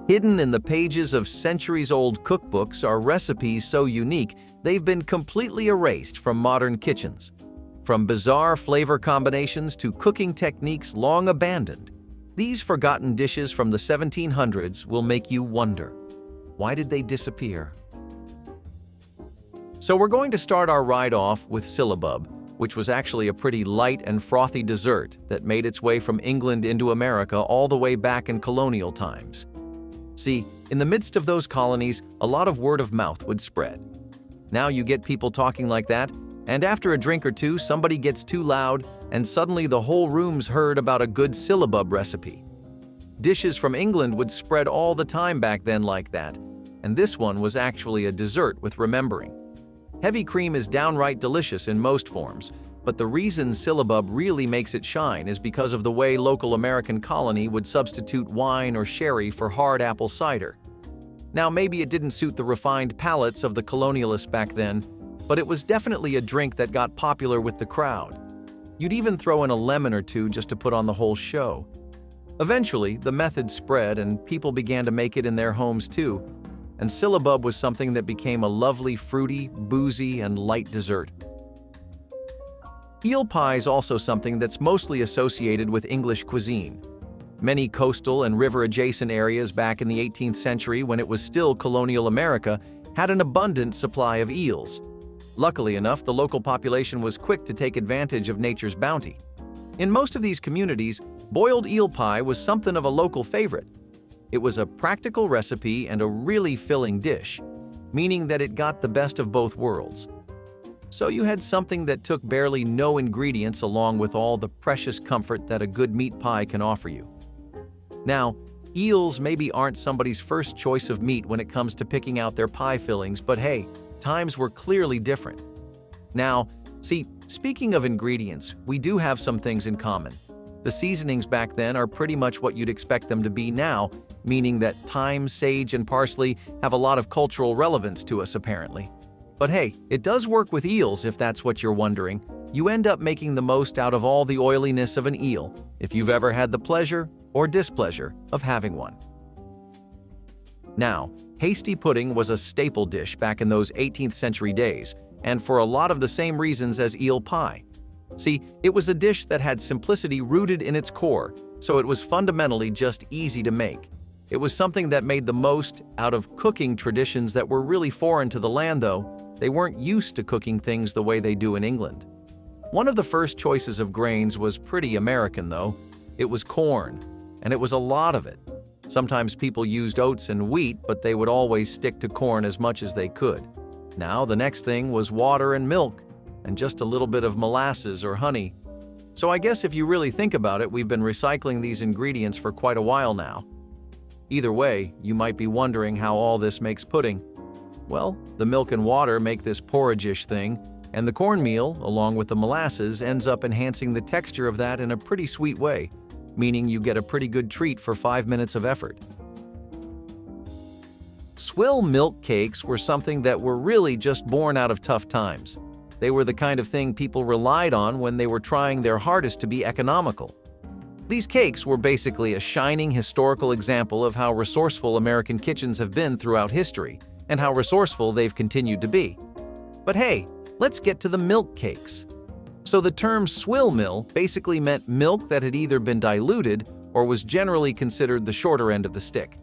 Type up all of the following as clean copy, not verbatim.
Hidden in the pages of centuries-old cookbooks are recipes so unique they've been completely erased from modern kitchens. From bizarre flavor combinations to cooking techniques long abandoned, these forgotten dishes from the 1700s will make you wonder, why did they disappear? So we're going to start our ride off with Syllabub, which was actually a pretty light and frothy dessert that made its way from England into America all the way back in colonial times. See, in the midst of those colonies, a lot of word of mouth would spread. Now you get people talking like that, and after a drink or two, somebody gets too loud, and suddenly the whole room's heard about a good Syllabub recipe. Dishes from England would spread all the time back then like that, and this one was actually a dessert with remembering. Heavy cream is downright delicious in most forms, but the reason Syllabub really makes it shine is because of the way local American colony would substitute wine or sherry for hard apple cider. Now, maybe it didn't suit the refined palates of the colonialists back then, but it was definitely a drink that got popular with the crowd. You'd even throw in a lemon or two just to put on the whole show. Eventually, the method spread and people began to make it in their homes too, and Syllabub was something that became a lovely, fruity, boozy, and light dessert. Eel pie is also something that's mostly associated with English cuisine. Many coastal and river-adjacent areas back in the 18th century, when it was still colonial America, had an abundant supply of eels. Luckily enough, the local population was quick to take advantage of nature's bounty. In most of these communities, boiled eel pie was something of a local favorite. It was a practical recipe and a really filling dish, meaning that it got the best of both worlds. So you had something that took barely no ingredients along with all the precious comfort that a good meat pie can offer you. Now, eels maybe aren't somebody's first choice of meat when it comes to picking out their pie fillings, but hey, times were clearly different. Now, see, speaking of ingredients, we do have some things in common. The seasonings back then are pretty much what you'd expect them to be now, meaning that thyme, sage, and parsley have a lot of cultural relevance to us apparently. But hey, it does work with eels if that's what you're wondering. You end up making the most out of all the oiliness of an eel, if you've ever had the pleasure or displeasure of having one. Now, hasty pudding was a staple dish back in those 18th century days, and for a lot of the same reasons as eel pie. See, it was a dish that had simplicity rooted in its core, so it was fundamentally just easy to make. It was something that made the most out of cooking traditions that were really foreign to the land though. They weren't used to cooking things the way they do in England. One of the first choices of grains was pretty American though. It was corn, and it was a lot of it. Sometimes people used oats and wheat, but they would always stick to corn as much as they could. Now the next thing was water and milk, and just a little bit of molasses or honey. So I guess if you really think about it, we've been recycling these ingredients for quite a while now. Either way, you might be wondering how all this makes pudding. Well, the milk and water make this porridge-ish thing, and the cornmeal, along with the molasses, ends up enhancing the texture of that in a pretty sweet way, meaning you get a pretty good treat for 5 minutes of effort. Swill milk cakes were something that were really just born out of tough times. They were the kind of thing people relied on when they were trying their hardest to be economical. These cakes were basically a shining historical example of how resourceful American kitchens have been throughout history, and how resourceful they've continued to be. But hey, let's get to the milk cakes. So the term swill mill basically meant milk that had either been diluted or was generally considered the shorter end of the stick.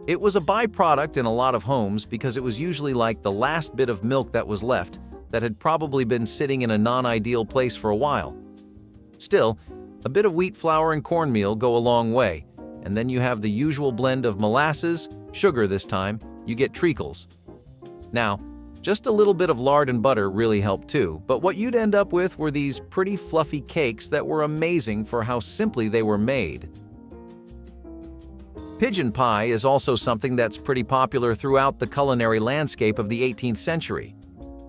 It was a byproduct in a lot of homes because it was usually like the last bit of milk that was left that had probably been sitting in a non-ideal place for a while. Still, a bit of wheat flour and cornmeal go a long way, and then you have the usual blend of molasses, sugar this time, you get treacles. Now, just a little bit of lard and butter really helped too, but what you'd end up with were these pretty fluffy cakes that were amazing for how simply they were made. Pigeon pie is also something that's pretty popular throughout the culinary landscape of the 18th century.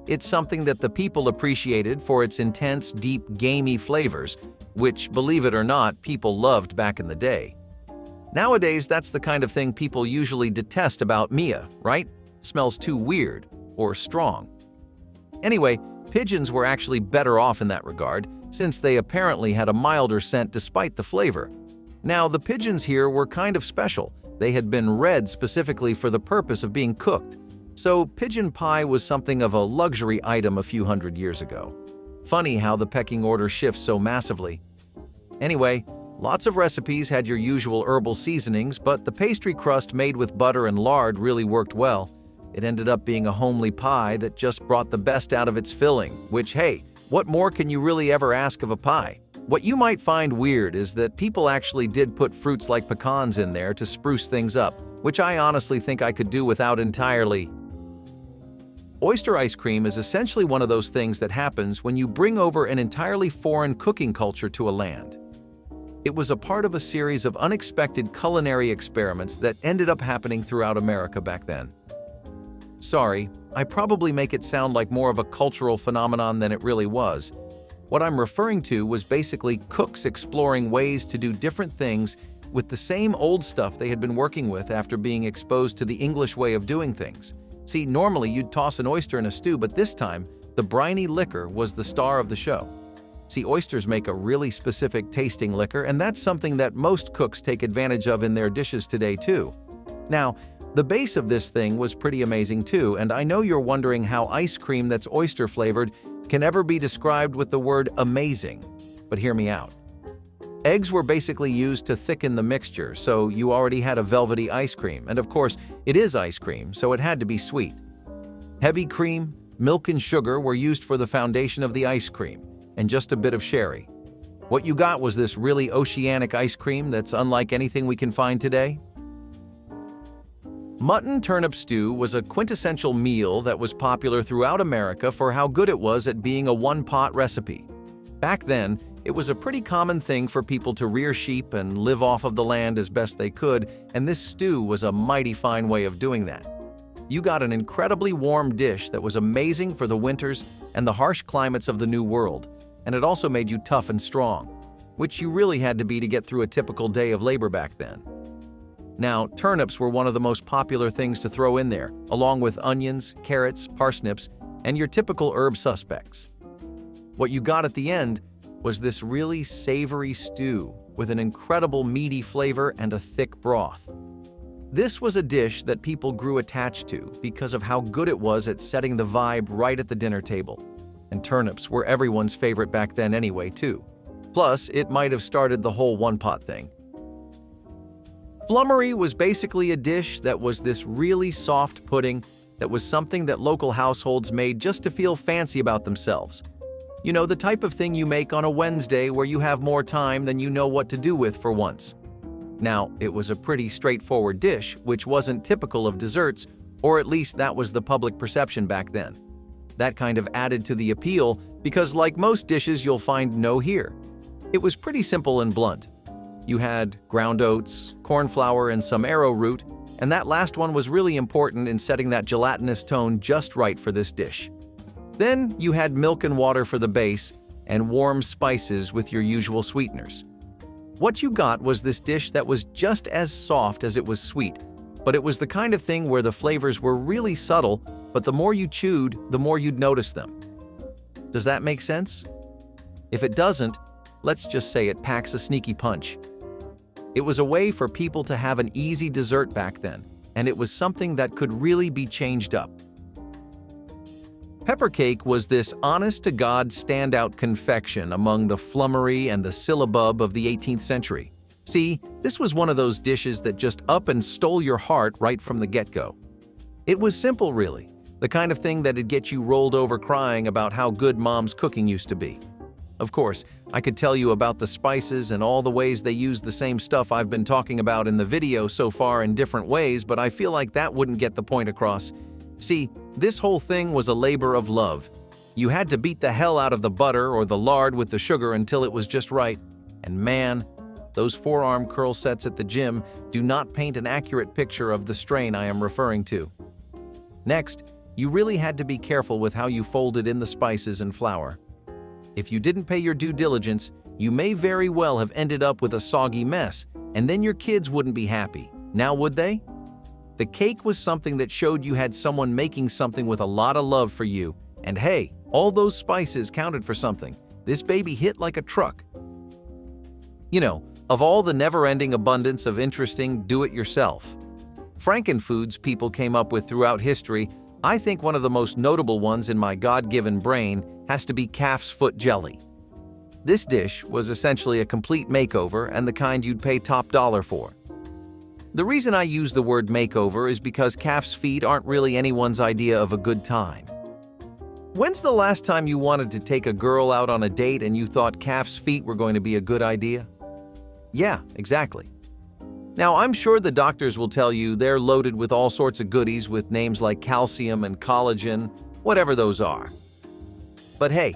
It's something that the people appreciated for its intense, deep, gamey flavors, which, believe it or not, people loved back in the day. Nowadays, that's the kind of thing people usually detest about Mia, right? Smells too weird or strong. Anyway, pigeons were actually better off in that regard, since they apparently had a milder scent despite the flavor. Now, the pigeons here were kind of special They had been red specifically for the purpose of being cooked, so pigeon pie was something of a luxury item a few hundred years ago. Funny how the pecking order shifts so massively. Anyway, lots of recipes had your usual herbal seasonings, but the pastry crust made with butter and lard really worked well. It ended up being a homely pie that just brought the best out of its filling, which, hey, what more can you really ever ask of a pie? What you might find weird is that people actually did put fruits like pecans in there to spruce things up, which I honestly think I could do without entirely. Oyster ice cream is essentially one of those things that happens when you bring over an entirely foreign cooking culture to a land. It was a part of a series of unexpected culinary experiments that ended up happening throughout America back then. Sorry, I probably make it sound like more of a cultural phenomenon than it really was. What I'm referring to was basically cooks exploring ways to do different things with the same old stuff they had been working with after being exposed to the English way of doing things. See, normally you'd toss an oyster in a stew, but this time, the briny liquor was the star of the show. See, oysters make a really specific tasting liquor, and that's something that most cooks take advantage of in their dishes today too. Now, the base of this thing was pretty amazing too, and I know you're wondering how ice cream that's oyster flavored can ever be described with the word amazing, but hear me out. Eggs were basically used to thicken the mixture, so you already had a velvety ice cream, and of course, it is ice cream, so it had to be sweet. Heavy cream, milk and sugar were used for the foundation of the ice cream, and just a bit of sherry. What you got was this really oceanic ice cream that's unlike anything we can find today. Mutton turnip stew was a quintessential meal that was popular throughout America for how good it was at being a one-pot recipe. Back then, it was a pretty common thing for people to rear sheep and live off of the land as best they could, and this stew was a mighty fine way of doing that. You got an incredibly warm dish that was amazing for the winters and the harsh climates of the New World, and it also made you tough and strong, which you really had to be to get through a typical day of labor back then. Now, turnips were one of the most popular things to throw in there, along with onions, carrots, parsnips, and your typical herb suspects. What you got at the end was this really savory stew with an incredible meaty flavor and a thick broth. This was a dish that people grew attached to because of how good it was at setting the vibe right at the dinner table. And turnips were everyone's favorite back then anyway, too. Plus, it might have started the whole one-pot thing. Flummery was basically a dish that was this really soft pudding that was something that local households made just to feel fancy about themselves. You know, the type of thing you make on a Wednesday where you have more time than you know what to do with for once. Now, it was a pretty straightforward dish, which wasn't typical of desserts, or at least that was the public perception back then. That kind of added to the appeal because, like most dishes you'll find no here, it was pretty simple and blunt. You had ground oats, corn flour, and some arrowroot, and that last one was really important in setting that gelatinous tone just right for this dish. Then you had milk and water for the base, and warm spices with your usual sweeteners. What you got was this dish that was just as soft as it was sweet, but it was the kind of thing where the flavors were really subtle, but the more you chewed, the more you'd notice them. Does that make sense? If it doesn't, let's just say it packs a sneaky punch. It was a way for people to have an easy dessert back then, and it was something that could really be changed up. Pepper cake was this honest-to-God standout confection among the Flummery and the Syllabub of the 18th century. See, this was one of those dishes that just up and stole your heart right from the get-go. It was simple, really, the kind of thing that'd get you rolled over crying about how good Mom's cooking used to be. Of course, I could tell you about the spices and all the ways they use the same stuff I've been talking about in the video so far in different ways, but I feel like that wouldn't get the point across. See, this whole thing was a labor of love. You had to beat the hell out of the butter or the lard with the sugar until it was just right. And man, those forearm curl sets at the gym do not paint an accurate picture of the strain I am referring to. Next, you really had to be careful with how you folded in the spices and flour. If you didn't pay your due diligence, you may very well have ended up with a soggy mess, and then your kids wouldn't be happy. Now would they? The cake was something that showed you had someone making something with a lot of love for you. And hey, all those spices counted for something. This baby hit like a truck. You know, Of all the never-ending abundance of interesting do-it-yourself Frankenfoods people came up with throughout history, I think one of the most notable ones in my God-given brain has to be calf's foot jelly. This dish was essentially a complete makeover and the kind you'd pay top dollar for. The reason I use the word makeover is because calf's feet aren't really anyone's idea of a good time. When's the last time you wanted to take a girl out on a date and you thought calf's feet were going to be a good idea? Yeah, exactly. Now, I'm sure the doctors will tell you they're loaded with all sorts of goodies with names like calcium and collagen, whatever those are. But hey,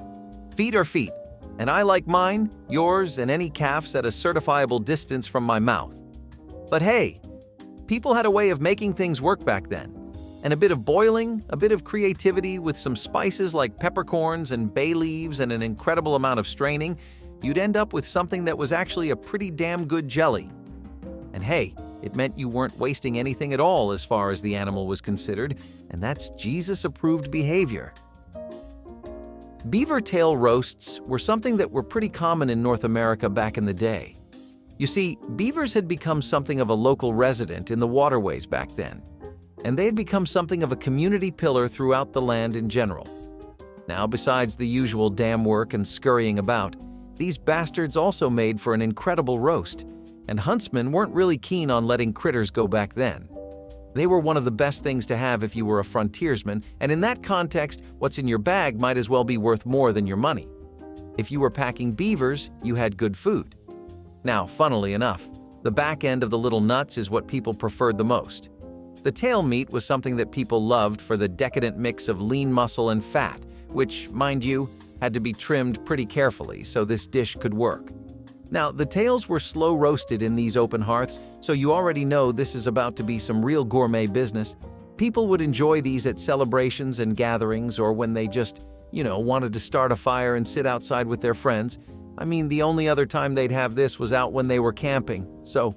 feet are feet, and I like mine, yours, and any calf's at a certifiable distance from my mouth. But hey, people had a way of making things work back then. And a bit of boiling, a bit of creativity with some spices like peppercorns and bay leaves and an incredible amount of straining, you'd end up with something that was actually a pretty damn good jelly. And hey, it meant you weren't wasting anything at all as far as the animal was considered, and that's Jesus-approved behavior. Beaver tail roasts were something that were pretty common in North America back in the day. You see, beavers had become something of a local resident in the waterways back then, and they had become something of a community pillar throughout the land in general. Now, besides the usual dam work and scurrying about, these bastards also made for an incredible roast, and huntsmen weren't really keen on letting critters go back then. They were one of the best things to have if you were a frontiersman, and in that context, what's in your bag might as well be worth more than your money. If you were packing beavers, you had good food. Now, funnily enough, the back end of the little nuts is what people preferred the most. The tail meat was something that people loved for the decadent mix of lean muscle and fat, which, mind you, had to be trimmed pretty carefully so this dish could work. Now, the tails were slow roasted in these open hearths, so you already know this is about to be some real gourmet business. People would enjoy these at celebrations and gatherings or when they just, wanted to start a fire and sit outside with their friends. I mean, the only other time they'd have this was out when they were camping, so.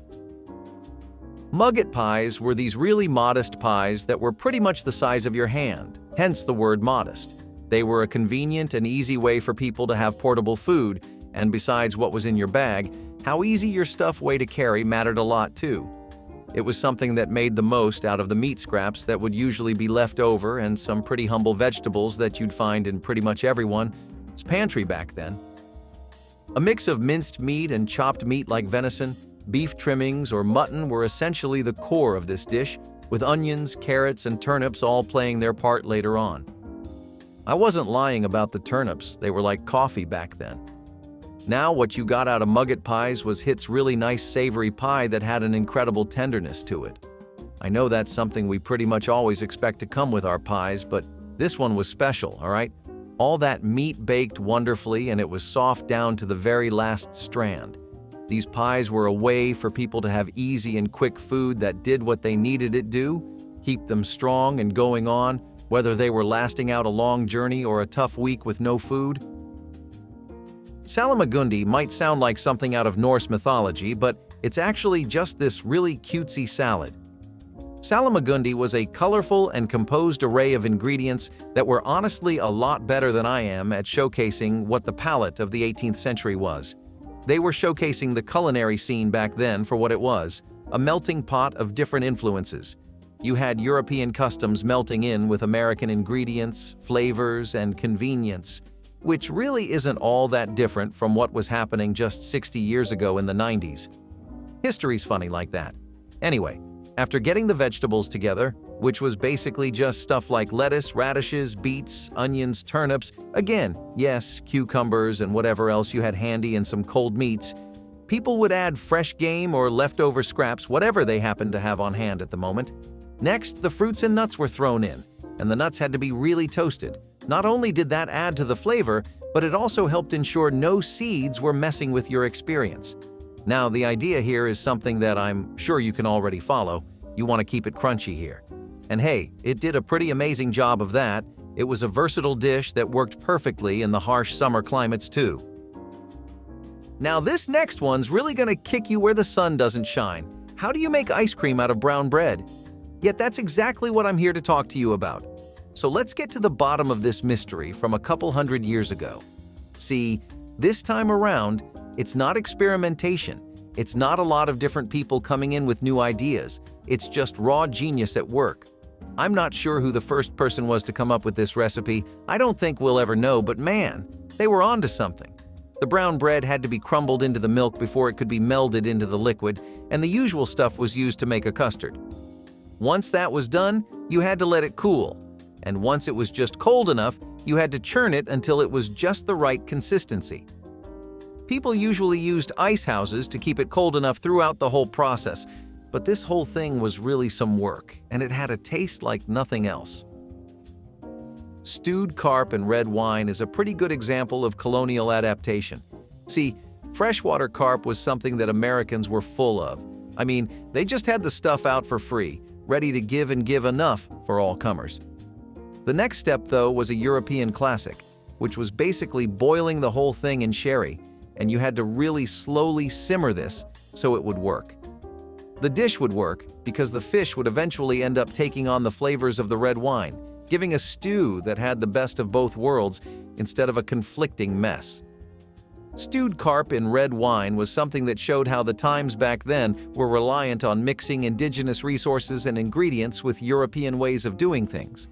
Mugget pies were these really modest pies that were pretty much the size of your hand, hence the word modest. They were a convenient and easy way for people to have portable food, and besides what was in your bag, how easy your stuff weighed to carry mattered a lot too. It was something that made the most out of the meat scraps that would usually be left over and some pretty humble vegetables that you'd find in pretty much everyone's pantry back then. A mix of minced meat and chopped meat like venison, beef trimmings, or mutton were essentially the core of this dish, with onions, carrots, and turnips all playing their part later on. I wasn't lying about the turnips, they were like coffee back then. Now what you got out of Mugget pies was Hit's really nice savory pie that had an incredible tenderness to it. I know that's something we pretty much always expect to come with our pies, but this one was special, all right? All that meat baked wonderfully and it was soft down to the very last strand. These pies were a way for people to have easy and quick food that did what they needed it do, keep them strong and going on, whether they were lasting out a long journey or a tough week with no food. Salmagundi might sound like something out of Norse mythology, but it's actually just this really cutesy salad. Salmagundi was a colorful and composed array of ingredients that were honestly a lot better than I am at showcasing what the palate of the 18th century was. They were showcasing the culinary scene back then for what it was, a melting pot of different influences. You had European customs melting in with American ingredients, flavors, and convenience, which really isn't all that different from what was happening just 60 years ago in the 90s. History's funny like that. Anyway, after getting the vegetables together, which was basically just stuff like lettuce, radishes, beets, onions, turnips, again, yes, cucumbers and whatever else you had handy and some cold meats, people would add fresh game or leftover scraps, whatever they happened to have on hand at the moment. Next, the fruits and nuts were thrown in, and the nuts had to be really toasted. Not only did that add to the flavor, but it also helped ensure no seeds were messing with your experience. Now, the idea here is something that I'm sure you can already follow. You want to keep it crunchy here. And hey, it did a pretty amazing job of that. It was a versatile dish that worked perfectly in the harsh summer climates too. Now, this next one's really going to kick you where the sun doesn't shine. How do you make ice cream out of brown bread? Yet that's exactly what I'm here to talk to you about. So let's get to the bottom of this mystery from a couple hundred years ago. See, this time around, it's not experimentation. It's not a lot of different people coming in with new ideas. It's just raw genius at work. I'm not sure who the first person was to come up with this recipe. I don't think we'll ever know, but man, they were onto something. The brown bread had to be crumbled into the milk before it could be melded into the liquid, and the usual stuff was used to make a custard. Once that was done, you had to let it cool. And once it was just cold enough, you had to churn it until it was just the right consistency. People usually used ice houses to keep it cold enough throughout the whole process, but this whole thing was really some work, and it had a taste like nothing else. Stewed carp and red wine is a pretty good example of colonial adaptation. See, freshwater carp was something that Americans were full of. I mean, they just had the stuff out for free, ready to give and give enough for all comers. The next step, though, was a European classic, which was basically boiling the whole thing in sherry, and you had to really slowly simmer this so it would work. The dish would work because the fish would eventually end up taking on the flavors of the red wine, giving a stew that had the best of both worlds instead of a conflicting mess. Stewed carp in red wine was something that showed how the times back then were reliant on mixing indigenous resources and ingredients with European ways of doing things.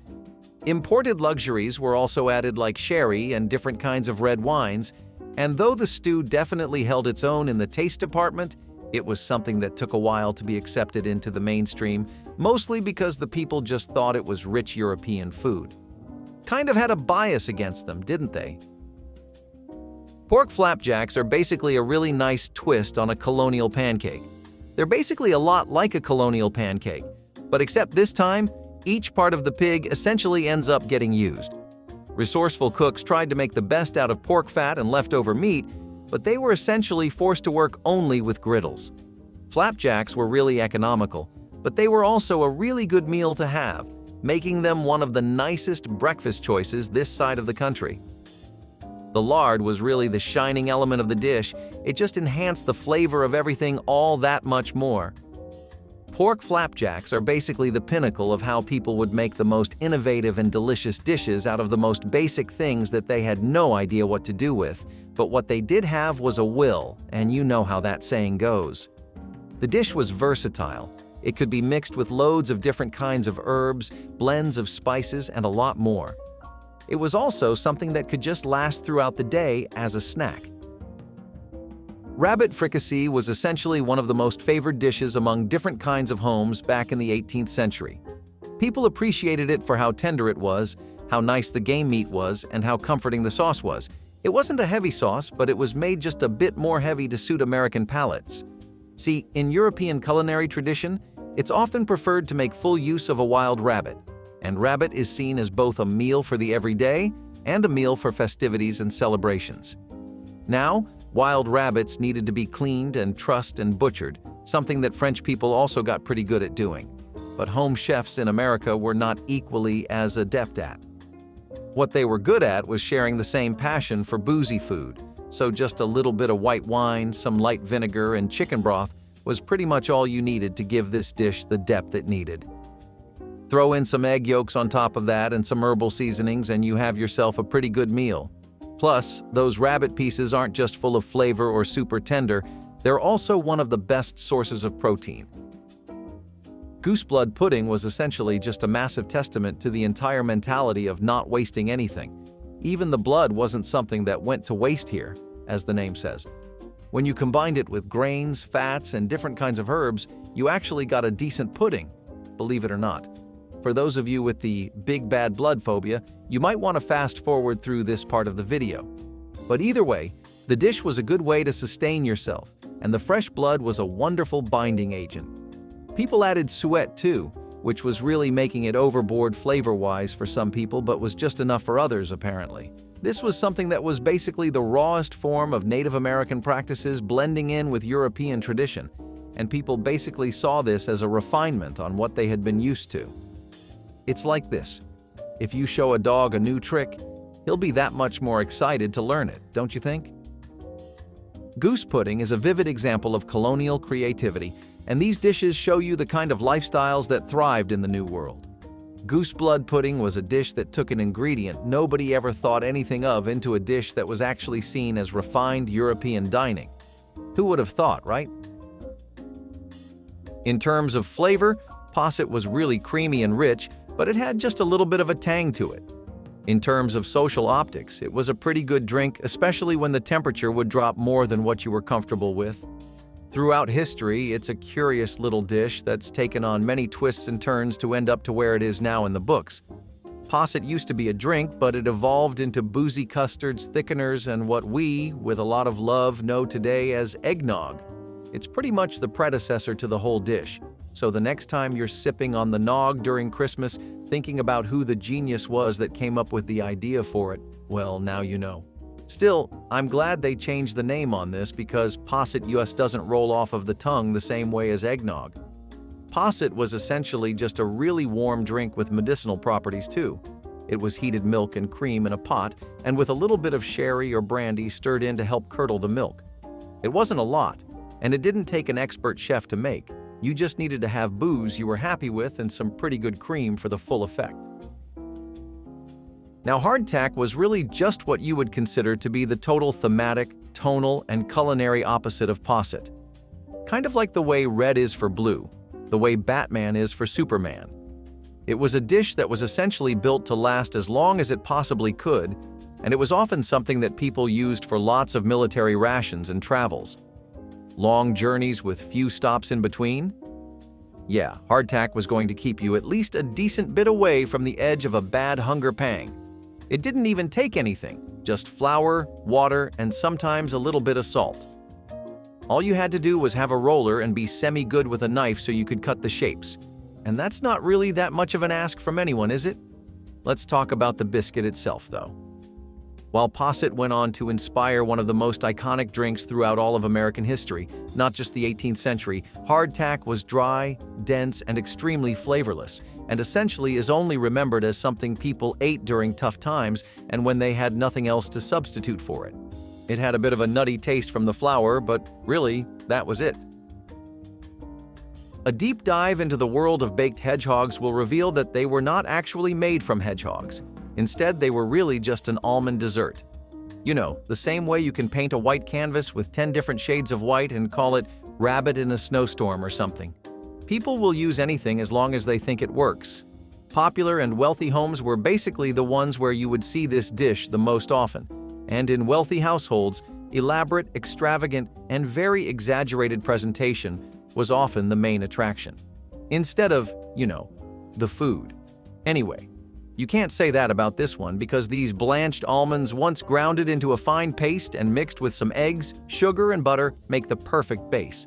Imported luxuries were also added like sherry and different kinds of red wines, and though the stew definitely held its own in the taste department, it was something that took a while to be accepted into the mainstream, mostly because the people just thought it was rich European food. Kind of had a bias against them, didn't they? Pork flapjacks are basically a really nice twist on a colonial pancake. They're basically a lot like a colonial pancake, but except this time, each part of the pig essentially ends up getting used. Resourceful cooks tried to make the best out of pork fat and leftover meat, but they were essentially forced to work only with griddles. Flapjacks were really economical, but they were also a really good meal to have, making them one of the nicest breakfast choices this side of the country. The lard was really the shining element of the dish. It just enhanced the flavor of everything all that much more. Pork flapjacks are basically the pinnacle of how people would make the most innovative and delicious dishes out of the most basic things that they had no idea what to do with, but what they did have was a will, and you know how that saying goes. The dish was versatile. It could be mixed with loads of different kinds of herbs, blends of spices, and a lot more. It was also something that could just last throughout the day as a snack. Rabbit fricassee was essentially one of the most favored dishes among different kinds of homes back in the 18th century. People appreciated it for how tender it was, how nice the game meat was, and how comforting the sauce was. It wasn't a heavy sauce, but it was made just a bit more heavy to suit American palates. See, in European culinary tradition, it's often preferred to make full use of a wild rabbit, and rabbit is seen as both a meal for the everyday and a meal for festivities and celebrations. Now, wild rabbits needed to be cleaned and trussed and butchered, something that French people also got pretty good at doing. But home chefs in America were not equally as adept at. What they were good at was sharing the same passion for boozy food, so just a little bit of white wine, some light vinegar, and chicken broth was pretty much all you needed to give this dish the depth it needed. Throw in some egg yolks on top of that and some herbal seasonings and you have yourself a pretty good meal. Plus, those rabbit pieces aren't just full of flavor or super tender, they're also one of the best sources of protein. Goose blood pudding was essentially just a massive testament to the entire mentality of not wasting anything. Even the blood wasn't something that went to waste here, as the name says. When you combined it with grains, fats, and different kinds of herbs, you actually got a decent pudding, believe it or not. For those of you with the big bad blood phobia, you might want to fast forward through this part of the video. But either way, the dish was a good way to sustain yourself, and the fresh blood was a wonderful binding agent. People added suet too, which was really making it overboard flavor-wise for some people but was just enough for others apparently. This was something that was basically the rawest form of Native American practices blending in with European tradition, and people basically saw this as a refinement on what they had been used to. It's like this. If you show a dog a new trick, he'll be that much more excited to learn it, don't you think? Goose pudding is a vivid example of colonial creativity, and these dishes show you the kind of lifestyles that thrived in the New World. Goose blood pudding was a dish that took an ingredient nobody ever thought anything of into a dish that was actually seen as refined European dining. Who would have thought, right? In terms of flavor, Posset was really creamy and rich, but it had just a little bit of a tang to it. In terms of social optics, it was a pretty good drink, especially when the temperature would drop more than what you were comfortable with. Throughout history, it's a curious little dish that's taken on many twists and turns to end up to where it is now in the books. Posset used to be a drink, but it evolved into boozy custards, thickeners, and what we, with a lot of love, know today as eggnog. It's pretty much the predecessor to the whole dish. So the next time you're sipping on the nog during Christmas, thinking about who the genius was that came up with the idea for it, well, now you know. Still, I'm glad they changed the name on this because Posset just doesn't roll off of the tongue the same way as eggnog. Posset was essentially just a really warm drink with medicinal properties too. It was heated milk and cream in a pot, and with a little bit of sherry or brandy stirred in to help curdle the milk. It wasn't a lot, and it didn't take an expert chef to make. You just needed to have booze you were happy with and some pretty good cream for the full effect. Now, hardtack was really just what you would consider to be the total thematic, tonal, and culinary opposite of Posset. Kind of like the way red is for blue, the way Batman is for Superman. It was a dish that was essentially built to last as long as it possibly could, and it was often something that people used for lots of military rations and travels. Long journeys with few stops in between? Yeah, hardtack was going to keep you at least a decent bit away from the edge of a bad hunger pang. It didn't even take anything, just flour, water, and sometimes a little bit of salt. All you had to do was have a roller and be semi-good with a knife so you could cut the shapes. And that's not really that much of an ask from anyone, is it? Let's talk about the biscuit itself, though. While Posset went on to inspire one of the most iconic drinks throughout all of American history, not just the 18th century, hardtack was dry, dense, and extremely flavorless, and essentially is only remembered as something people ate during tough times and when they had nothing else to substitute for it. It had a bit of a nutty taste from the flour, but really, that was it. A deep dive into the world of baked hedgehogs will reveal that they were not actually made from hedgehogs. Instead, they were really just an almond dessert. You know, the same way you can paint a white canvas with 10 different shades of white and call it Rabbit in a Snowstorm or something. People will use anything as long as they think it works. Popular and wealthy homes were basically the ones where you would see this dish the most often. And in wealthy households, elaborate, extravagant, and very exaggerated presentation was often the main attraction. Instead of, you know, the food. Anyway, you can't say that about this one because these blanched almonds, once grounded into a fine paste and mixed with some eggs, sugar, and butter, make the perfect base.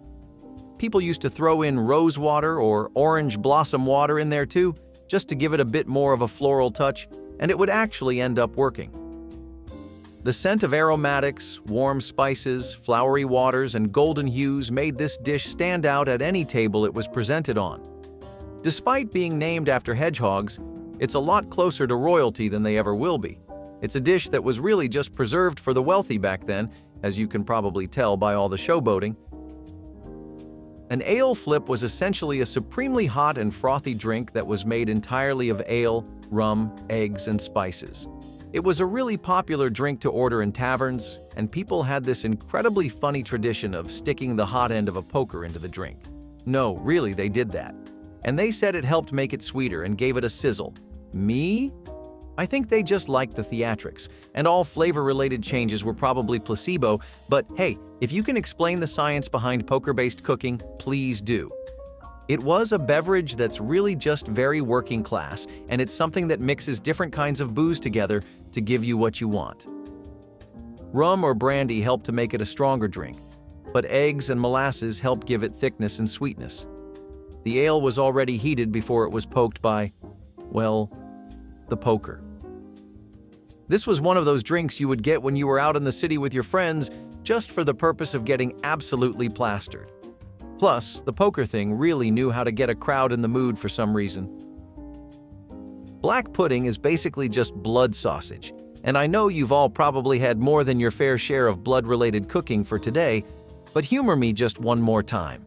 People used to throw in rose water or orange blossom water in there too, just to give it a bit more of a floral touch, and it would actually end up working. The scent of aromatics, warm spices, flowery waters, and golden hues made this dish stand out at any table it was presented on. Despite being named after hedgehogs, it's a lot closer to royalty than they ever will be. It's a dish that was really just preserved for the wealthy back then, as you can probably tell by all the showboating. An ale flip was essentially a supremely hot and frothy drink that was made entirely of ale, rum, eggs, and spices. It was a really popular drink to order in taverns, and people had this incredibly funny tradition of sticking the hot end of a poker into the drink. No, really, they did that. And they said it helped make it sweeter and gave it a sizzle. Me? I think they just liked the theatrics, and all flavor-related changes were probably placebo, but hey, if you can explain the science behind poker-based cooking, please do. It was a beverage that's really just very working class, and it's something that mixes different kinds of booze together to give you what you want. Rum or brandy help to make it a stronger drink, but eggs and molasses help give it thickness and sweetness. The ale was already heated before it was poked by, well, the poker. This was one of those drinks you would get when you were out in the city with your friends just for the purpose of getting absolutely plastered. Plus, the poker thing really knew how to get a crowd in the mood for some reason. Black pudding is basically just blood sausage, and I know you've all probably had more than your fair share of blood-related cooking for today, but humor me just one more time.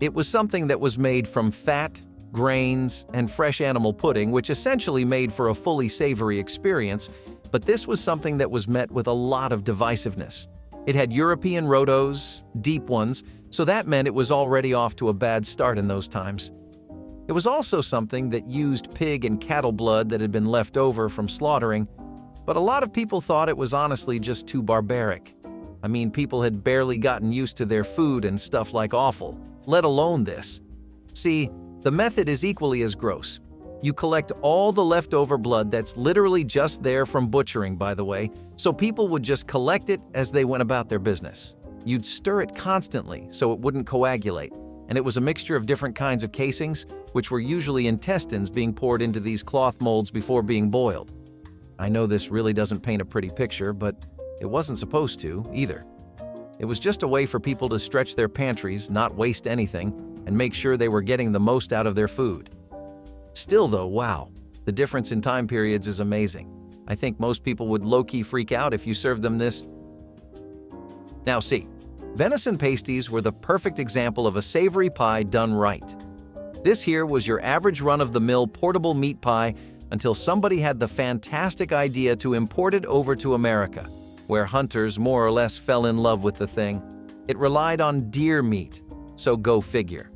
It was something that was made from fat, grains, and fresh animal pudding, which essentially made for a fully savory experience, but this was something that was met with a lot of divisiveness. It had European rotos, deep ones, So that meant it was already off to a bad start in those times. It was also something that used pig and cattle blood that had been left over from slaughtering, but a lot of people thought it was honestly just too barbaric. I mean, people had barely gotten used to their food and stuff like offal, let alone this. See, the method is equally as gross. You collect all the leftover blood that's literally just there from butchering, by the way, so people would just collect it as they went about their business. You'd stir it constantly so it wouldn't coagulate, and it was a mixture of different kinds of casings, which were usually intestines being poured into these cloth molds before being boiled. I know this really doesn't paint a pretty picture, but it wasn't supposed to, either. It was just a way for people to stretch their pantries, not waste anything, and make sure they were getting the most out of their food. Still though, wow, the difference in time periods is amazing. I think most people would low-key freak out if you served them this. Now see, venison pasties were the perfect example of a savory pie done right. This here was your average run-of-the-mill portable meat pie until somebody had the fantastic idea to import it over to America, where hunters more or less fell in love with the thing. It relied on deer meat, so go figure.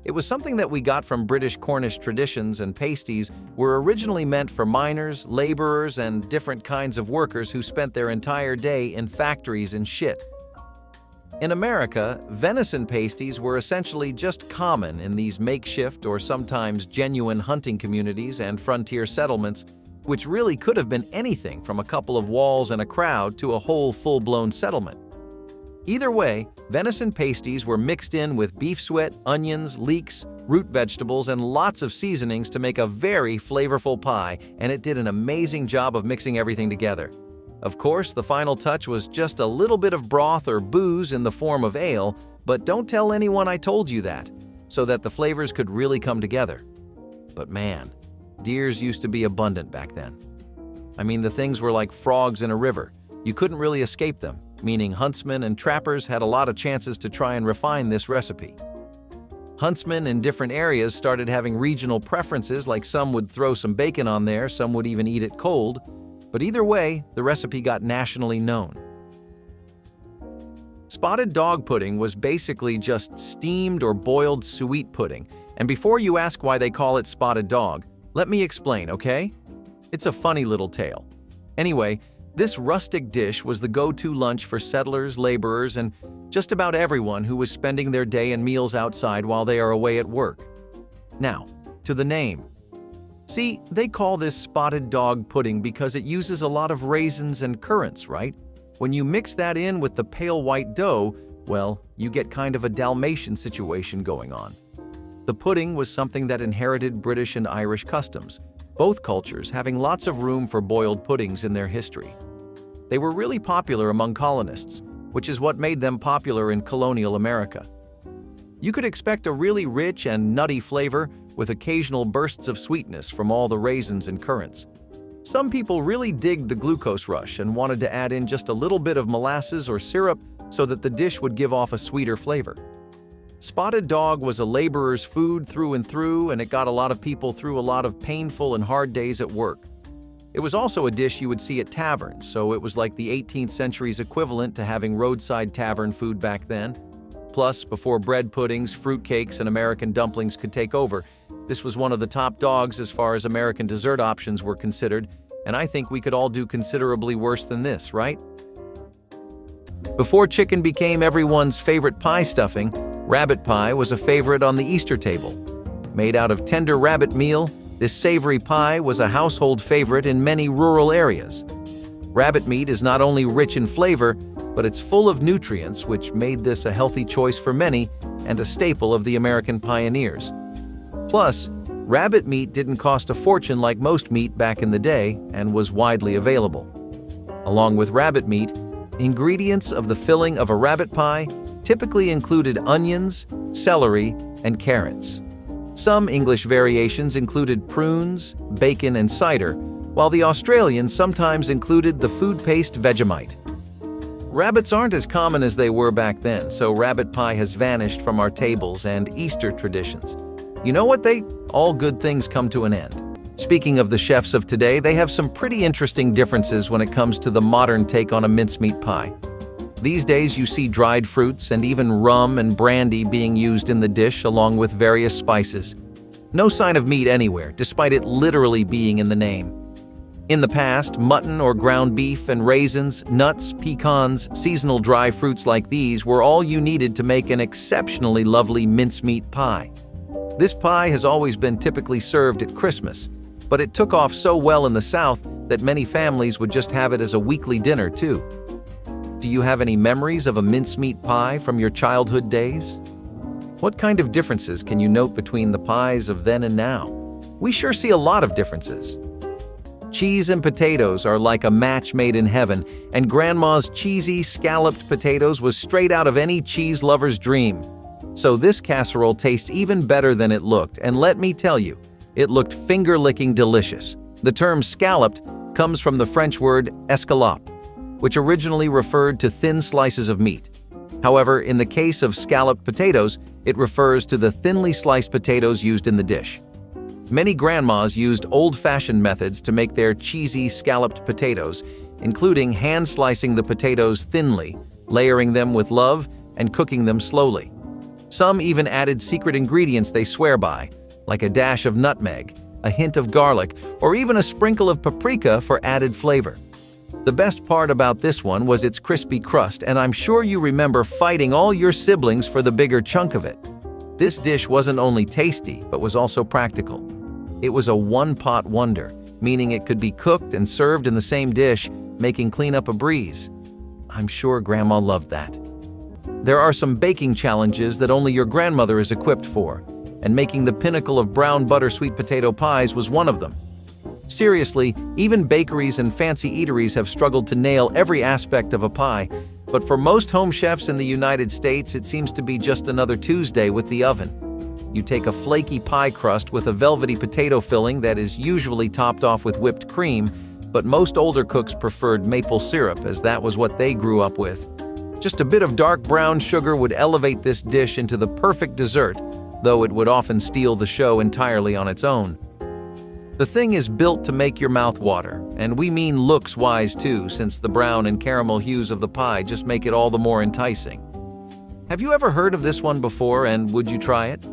It was something that we got from British Cornish traditions, and pasties were originally meant for miners, laborers, and different kinds of workers who spent their entire day in factories and shit. In America, venison pasties were essentially just common in these makeshift or sometimes genuine hunting communities and frontier settlements, which really could have been anything from a couple of walls and a crowd to a whole full-blown settlement. Either way, venison pasties were mixed in with beef sweat, onions, leeks, root vegetables, and lots of seasonings to make a very flavorful pie, and it did an amazing job of mixing everything together. Of course, the final touch was just a little bit of broth or booze in the form of ale, but don't tell anyone I told you that, so that the flavors could really come together. But man, deers used to be abundant back then. I mean, the things were like frogs in a river. You couldn't really escape them, meaning huntsmen and trappers had a lot of chances to try and refine this recipe. Huntsmen in different areas started having regional preferences, like some would throw some bacon on there, some would even eat it cold, but either way, the recipe got nationally known. Spotted dog pudding was basically just steamed or boiled sweet pudding, and before you ask why they call it spotted dog, let me explain, okay? It's a funny little tale. Anyway, this rustic dish was the go-to lunch for settlers, laborers, and just about everyone who was spending their day and meals outside while they are away at work. Now, to the name. See, they call this spotted dog pudding because it uses a lot of raisins and currants, right? When you mix that in with the pale white dough, well, you get kind of a Dalmatian situation going on. The pudding was something that inherited British and Irish customs, both cultures having lots of room for boiled puddings in their history. They were really popular among colonists, which is what made them popular in colonial America. You could expect a really rich and nutty flavor with occasional bursts of sweetness from all the raisins and currants. Some people really digged the glucose rush and wanted to add in just a little bit of molasses or syrup so that the dish would give off a sweeter flavor. Spotted dog was a laborer's food through and through, and it got a lot of people through a lot of painful and hard days at work. It was also a dish you would see at taverns, so it was like the 18th century's equivalent to having roadside tavern food back then. Plus, before bread puddings, fruitcakes, and American dumplings could take over, this was one of the top dogs as far as American dessert options were considered, and I think we could all do considerably worse than this, right? Before chicken became everyone's favorite pie stuffing, rabbit pie was a favorite on the Easter table. Made out of tender rabbit meal, this savory pie was a household favorite in many rural areas. Rabbit meat is not only rich in flavor, but it's full of nutrients, which made this a healthy choice for many and a staple of the American pioneers. Plus, rabbit meat didn't cost a fortune like most meat back in the day and was widely available. Along with rabbit meat, ingredients of the filling of a rabbit pie typically included onions, celery, and carrots. Some English variations included prunes, bacon, and cider, while the Australians sometimes included the food paste Vegemite. Rabbits aren't as common as they were back then, so rabbit pie has vanished from our tables and Easter traditions. You know what? All good things come to an end. Speaking of the chefs of today, they have some pretty interesting differences when it comes to the modern take on a mincemeat pie. These days you see dried fruits and even rum and brandy being used in the dish along with various spices. No sign of meat anywhere, despite it literally being in the name. In the past, mutton or ground beef and raisins, nuts, pecans, seasonal dry fruits like these were all you needed to make an exceptionally lovely mincemeat pie. This pie has always been typically served at Christmas, but it took off so well in the South that many families would just have it as a weekly dinner too. Do you have any memories of a mincemeat pie from your childhood days? What kind of differences can you note between the pies of then and now? We sure see a lot of differences. Cheese and potatoes are like a match made in heaven, and Grandma's cheesy, scalloped potatoes was straight out of any cheese lover's dream. So this casserole tastes even better than it looked, and let me tell you, it looked finger-licking delicious. The term scalloped comes from the French word escalope, which originally referred to thin slices of meat. However, in the case of scalloped potatoes, it refers to the thinly sliced potatoes used in the dish. Many grandmas used old-fashioned methods to make their cheesy scalloped potatoes, including hand-slicing the potatoes thinly, layering them with love, and cooking them slowly. Some even added secret ingredients they swear by, like a dash of nutmeg, a hint of garlic, or even a sprinkle of paprika for added flavor. The best part about this one was its crispy crust, and I'm sure you remember fighting all your siblings for the bigger chunk of it. This dish wasn't only tasty, but was also practical. It was a one-pot wonder, meaning it could be cooked and served in the same dish, making cleanup a breeze. I'm sure Grandma loved that. There are some baking challenges that only your grandmother is equipped for, and making the pinnacle of brown butter sweet potato pies was one of them. Seriously, even bakeries and fancy eateries have struggled to nail every aspect of a pie, but for most home chefs in the United States, it seems to be just another Tuesday with the oven. You take a flaky pie crust with a velvety potato filling that is usually topped off with whipped cream, but most older cooks preferred maple syrup as that was what they grew up with. Just a bit of dark brown sugar would elevate this dish into the perfect dessert, though it would often steal the show entirely on its own. The thing is built to make your mouth water, and we mean looks-wise too, since the brown and caramel hues of the pie just make it all the more enticing. Have you ever heard of this one before, and would you try it?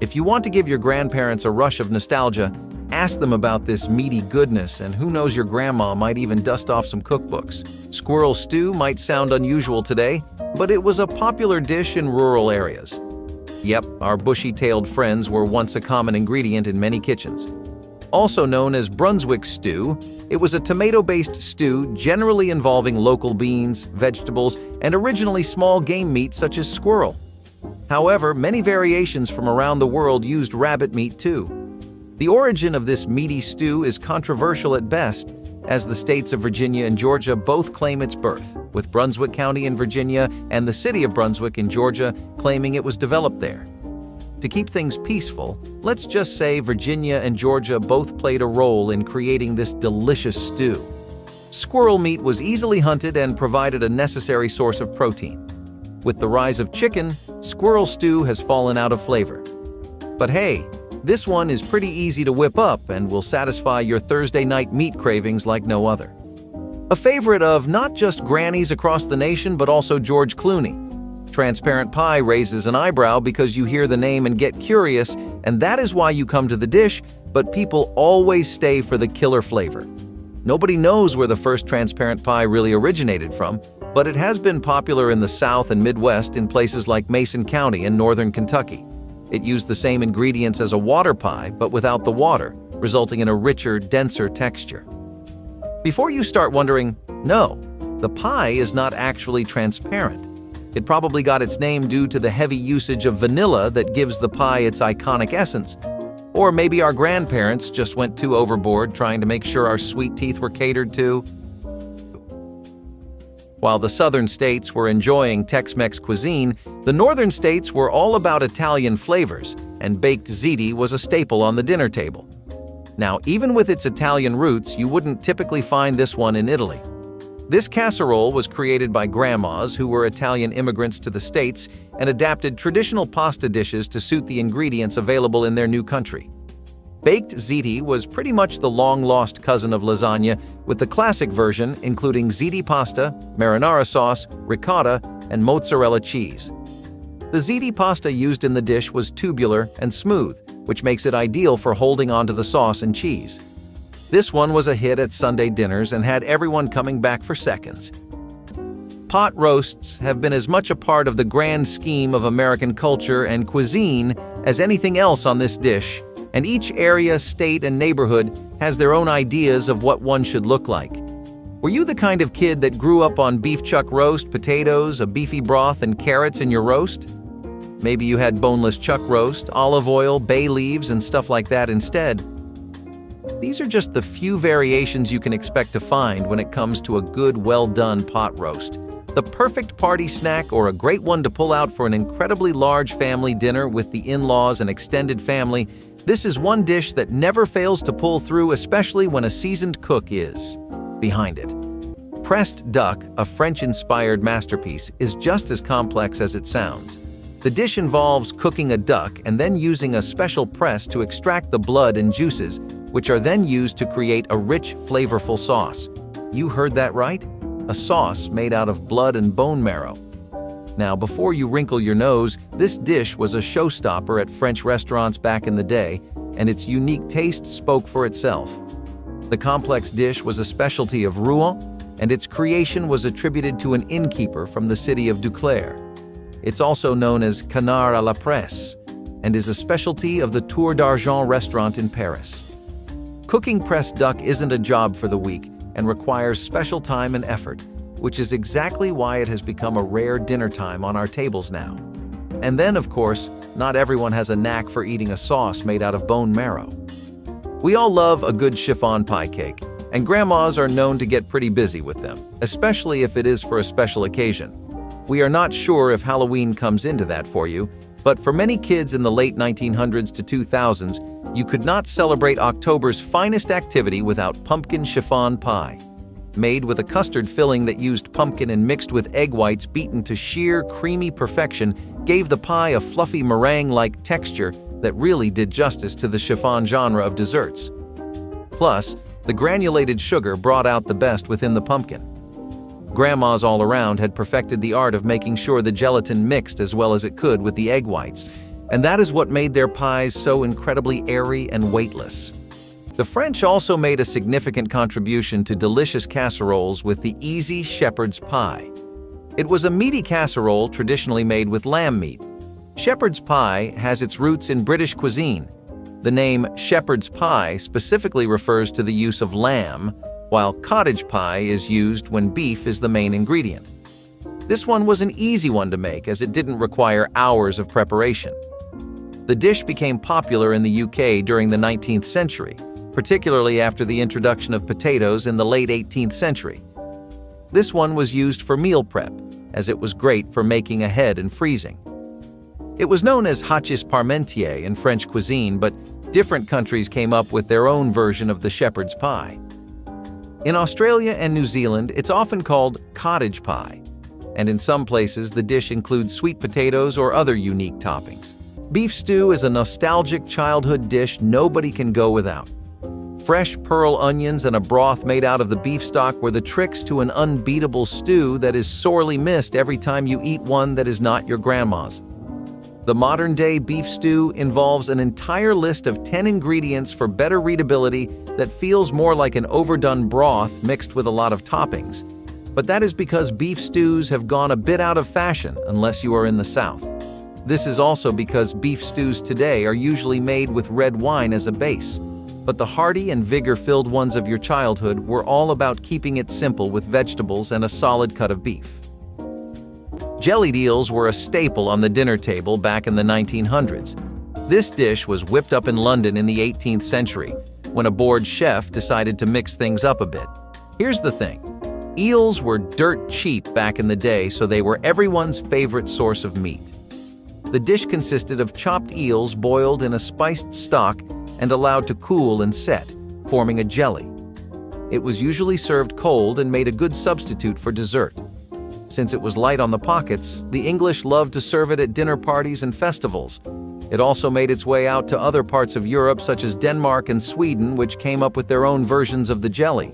If you want to give your grandparents a rush of nostalgia, ask them about this meaty goodness, and who knows, your grandma might even dust off some cookbooks. Squirrel stew might sound unusual today, but it was a popular dish in rural areas. Yep, our bushy-tailed friends were once a common ingredient in many kitchens. Also known as Brunswick stew, it was a tomato-based stew generally involving local beans, vegetables, and originally small game meat such as squirrel. However, many variations from around the world used rabbit meat too. The origin of this meaty stew is controversial at best, as the states of Virginia and Georgia both claim its birth, with Brunswick County in Virginia and the city of Brunswick in Georgia claiming it was developed there. To keep things peaceful, let's just say Virginia and Georgia both played a role in creating this delicious stew. Squirrel meat was easily hunted and provided a necessary source of protein. With the rise of chicken, squirrel stew has fallen out of flavor. But hey, this one is pretty easy to whip up and will satisfy your Thursday night meat cravings like no other. A favorite of not just grannies across the nation, but also George Clooney. Transparent pie raises an eyebrow because you hear the name and get curious, and that is why you come to the dish, but people always stay for the killer flavor. Nobody knows where the first transparent pie really originated from, but it has been popular in the South and Midwest in places like Mason County in northern Kentucky. It used the same ingredients as a water pie, but without the water, resulting in a richer, denser texture. Before you start wondering, no, the pie is not actually transparent. It probably got its name due to the heavy usage of vanilla that gives the pie its iconic essence. Or maybe our grandparents just went too overboard trying to make sure our sweet teeth were catered to. While the southern states were enjoying Tex-Mex cuisine, the northern states were all about Italian flavors, and baked ziti was a staple on the dinner table. Now, even with its Italian roots, you wouldn't typically find this one in Italy. This casserole was created by grandmas who were Italian immigrants to the States and adapted traditional pasta dishes to suit the ingredients available in their new country. Baked ziti was pretty much the long-lost cousin of lasagna, with the classic version including ziti pasta, marinara sauce, ricotta, and mozzarella cheese. The ziti pasta used in the dish was tubular and smooth, which makes it ideal for holding onto the sauce and cheese. This one was a hit at Sunday dinners and had everyone coming back for seconds. Pot roasts have been as much a part of the grand scheme of American culture and cuisine as anything else on this dish, and each area, state, and neighborhood has their own ideas of what one should look like. Were you the kind of kid that grew up on beef chuck roast, potatoes, a beefy broth, and carrots in your roast? Maybe you had boneless chuck roast, olive oil, bay leaves, and stuff like that instead. These are just the few variations you can expect to find when it comes to a good, well-done pot roast. The perfect party snack or a great one to pull out for an incredibly large family dinner with the in-laws and extended family, this is one dish that never fails to pull through, especially when a seasoned cook is behind it. Pressed duck, a French-inspired masterpiece, is just as complex as it sounds. The dish involves cooking a duck and then using a special press to extract the blood and juices, which are then used to create a rich, flavorful sauce. You heard that right? A sauce made out of blood and bone marrow. Now, before you wrinkle your nose, this dish was a showstopper at French restaurants back in the day, and its unique taste spoke for itself. The complex dish was a specialty of Rouen, and its creation was attributed to an innkeeper from the city of Duclair. It's also known as canard à la presse, and is a specialty of the Tour d'Argent restaurant in Paris. Cooking pressed duck isn't a job for the weak and requires special time and effort, which is exactly why it has become a rare dinner time on our tables now. And then, of course, not everyone has a knack for eating a sauce made out of bone marrow. We all love a good chiffon pie cake, and grandmas are known to get pretty busy with them, especially if it is for a special occasion. We are not sure if Halloween comes into that for you, but for many kids in the late 1900s to 2000s, you could not celebrate October's finest activity without pumpkin chiffon pie. Made with a custard filling that used pumpkin and mixed with egg whites beaten to sheer, creamy perfection, gave the pie a fluffy meringue-like texture that really did justice to the chiffon genre of desserts. Plus, the granulated sugar brought out the best within the pumpkin. Grandmas all around had perfected the art of making sure the gelatin mixed as well as it could with the egg whites, and that is what made their pies so incredibly airy and weightless. The French also made a significant contribution to delicious casseroles with the easy shepherd's pie. It was a meaty casserole traditionally made with lamb meat. Shepherd's pie has its roots in British cuisine. The name shepherd's pie specifically refers to the use of lamb, while cottage pie is used when beef is the main ingredient. This one was an easy one to make as it didn't require hours of preparation. The dish became popular in the UK during the 19th century, particularly after the introduction of potatoes in the late 18th century. This one was used for meal prep, as it was great for making ahead and freezing. It was known as hachis parmentier in French cuisine, but different countries came up with their own version of the shepherd's pie. In Australia and New Zealand, it's often called cottage pie, and in some places the dish includes sweet potatoes or other unique toppings. Beef stew is a nostalgic childhood dish nobody can go without. Fresh pearl onions and a broth made out of the beef stock were the tricks to an unbeatable stew that is sorely missed every time you eat one that is not your grandma's. The modern-day beef stew involves an entire list of 10 ingredients for better readability that feels more like an overdone broth mixed with a lot of toppings. But that is because beef stews have gone a bit out of fashion unless you are in the South. This is also because beef stews today are usually made with red wine as a base. But the hearty and vigor-filled ones of your childhood were all about keeping it simple with vegetables and a solid cut of beef. Jellied eels were a staple on the dinner table back in the 1900s. This dish was whipped up in London in the 18th century, when a bored chef decided to mix things up a bit. Here's the thing. Eels were dirt cheap back in the day, so they were everyone's favorite source of meat. The dish consisted of chopped eels boiled in a spiced stock and allowed to cool and set, forming a jelly. It was usually served cold and made a good substitute for dessert. Since it was light on the pockets, the English loved to serve it at dinner parties and festivals, It also made its way out to other parts of Europe such as Denmark and Sweden, which came up with their own versions of the jelly.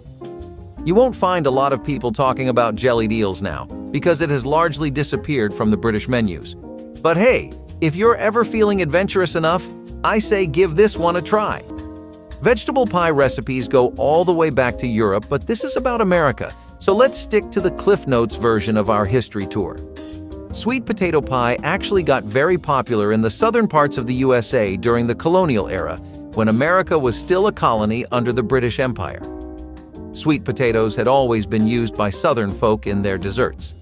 You won't find a lot of people talking about jellied eels now, because it has largely disappeared from the British menus. But hey, if you're ever feeling adventurous enough, I say give this one a try. Vegetable pie recipes go all the way back to Europe, but this is about America, so let's stick to the Cliff Notes version of our history tour. Sweet potato pie actually got very popular in the southern parts of the USA during the colonial era, when America was still a colony under the British Empire. Sweet potatoes had always been used by Southern folk in their desserts.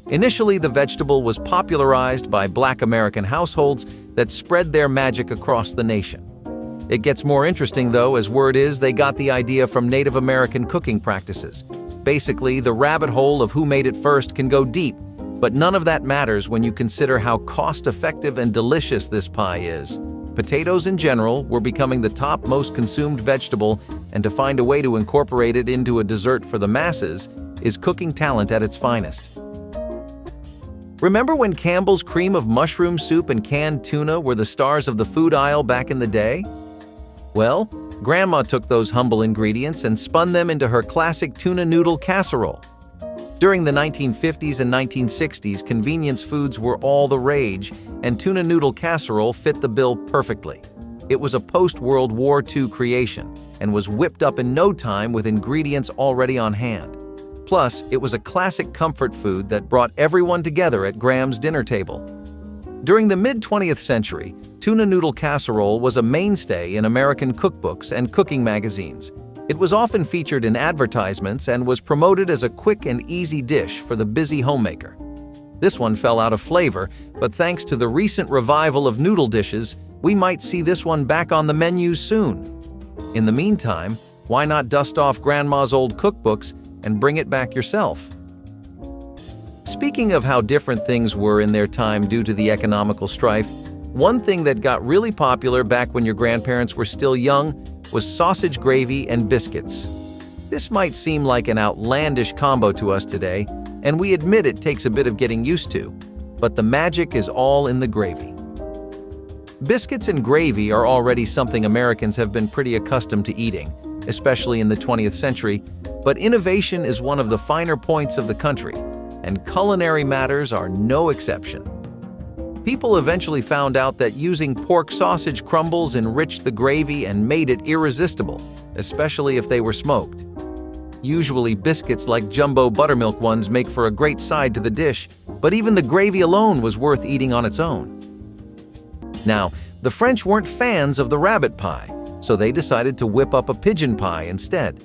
Initially, the vegetable was popularized by Black American households that spread their magic across the nation. It gets more interesting, though, as word is they got the idea from Native American cooking practices. Basically, the rabbit hole of who made it first can go deep, but none of that matters when you consider how cost-effective and delicious this pie is. Potatoes in general were becoming the top most consumed vegetable, and to find a way to incorporate it into a dessert for the masses is cooking talent at its finest. Remember when Campbell's cream of mushroom soup and canned tuna were the stars of the food aisle back in the day? Well, Grandma took those humble ingredients and spun them into her classic tuna noodle casserole. During the 1950s and 1960s, convenience foods were all the rage, and tuna noodle casserole fit the bill perfectly. It was a post-World War II creation and was whipped up in no time with ingredients already on hand. Plus, it was a classic comfort food that brought everyone together at Graham's dinner table. During the mid-20th century, tuna noodle casserole was a mainstay in American cookbooks and cooking magazines. It was often featured in advertisements and was promoted as a quick and easy dish for the busy homemaker. This one fell out of flavor, but thanks to the recent revival of noodle dishes, we might see this one back on the menus soon. In the meantime, why not dust off Grandma's old cookbooks and bring it back yourself? Speaking of how different things were in their time due to the economical strife, one thing that got really popular back when your grandparents were still young was sausage gravy and biscuits. This might seem like an outlandish combo to us today, and we admit it takes a bit of getting used to, but the magic is all in the gravy. Biscuits and gravy are already something Americans have been pretty accustomed to eating, especially in the 20th century, but innovation is one of the finer points of the country, and culinary matters are no exception. People eventually found out that using pork sausage crumbles enriched the gravy and made it irresistible, especially if they were smoked. Usually, biscuits like jumbo buttermilk ones make for a great side to the dish, but even the gravy alone was worth eating on its own. Now, the French weren't fans of the rabbit pie, so they decided to whip up a pigeon pie instead.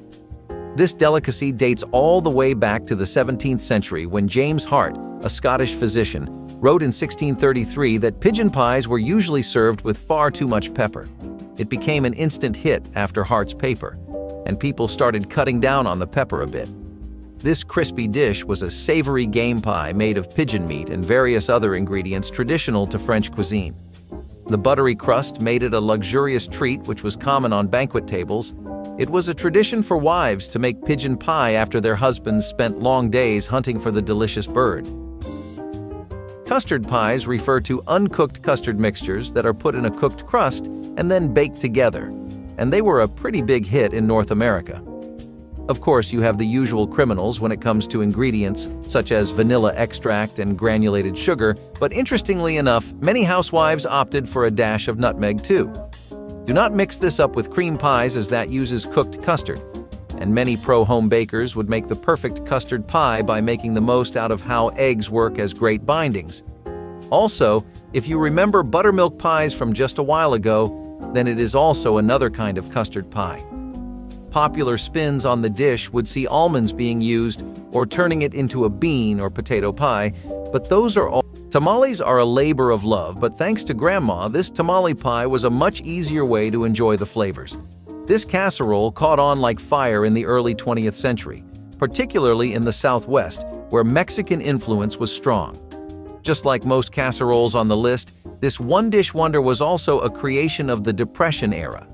This delicacy dates all the way back to the 17th century when James Hart, a Scottish physician, wrote in 1633 that pigeon pies were usually served with far too much pepper. It became an instant hit after Hart's paper, and people started cutting down on the pepper a bit. This crispy dish was a savory game pie made of pigeon meat and various other ingredients traditional to French cuisine. The buttery crust made it a luxurious treat which was common on banquet tables. It was a tradition for wives to make pigeon pie after their husbands spent long days hunting for the delicious bird. Custard pies refer to uncooked custard mixtures that are put in a cooked crust and then baked together, and they were a pretty big hit in North America. Of course, you have the usual criminals when it comes to ingredients, such as vanilla extract and granulated sugar, but interestingly enough, many housewives opted for a dash of nutmeg too. Do not mix this up with cream pies as that uses cooked custard, and many pro-home bakers would make the perfect custard pie by making the most out of how eggs work as great bindings. Also, if you remember buttermilk pies from just a while ago, then it is also another kind of custard pie. Popular spins on the dish would see almonds being used or turning it into a bean or potato pie, but those are all. Tamales are a labor of love, but thanks to Grandma, this tamale pie was a much easier way to enjoy the flavors. This casserole caught on like fire in the early 20th century, particularly in the Southwest, where Mexican influence was strong. Just like most casseroles on the list, this one-dish wonder was also a creation of the Depression era.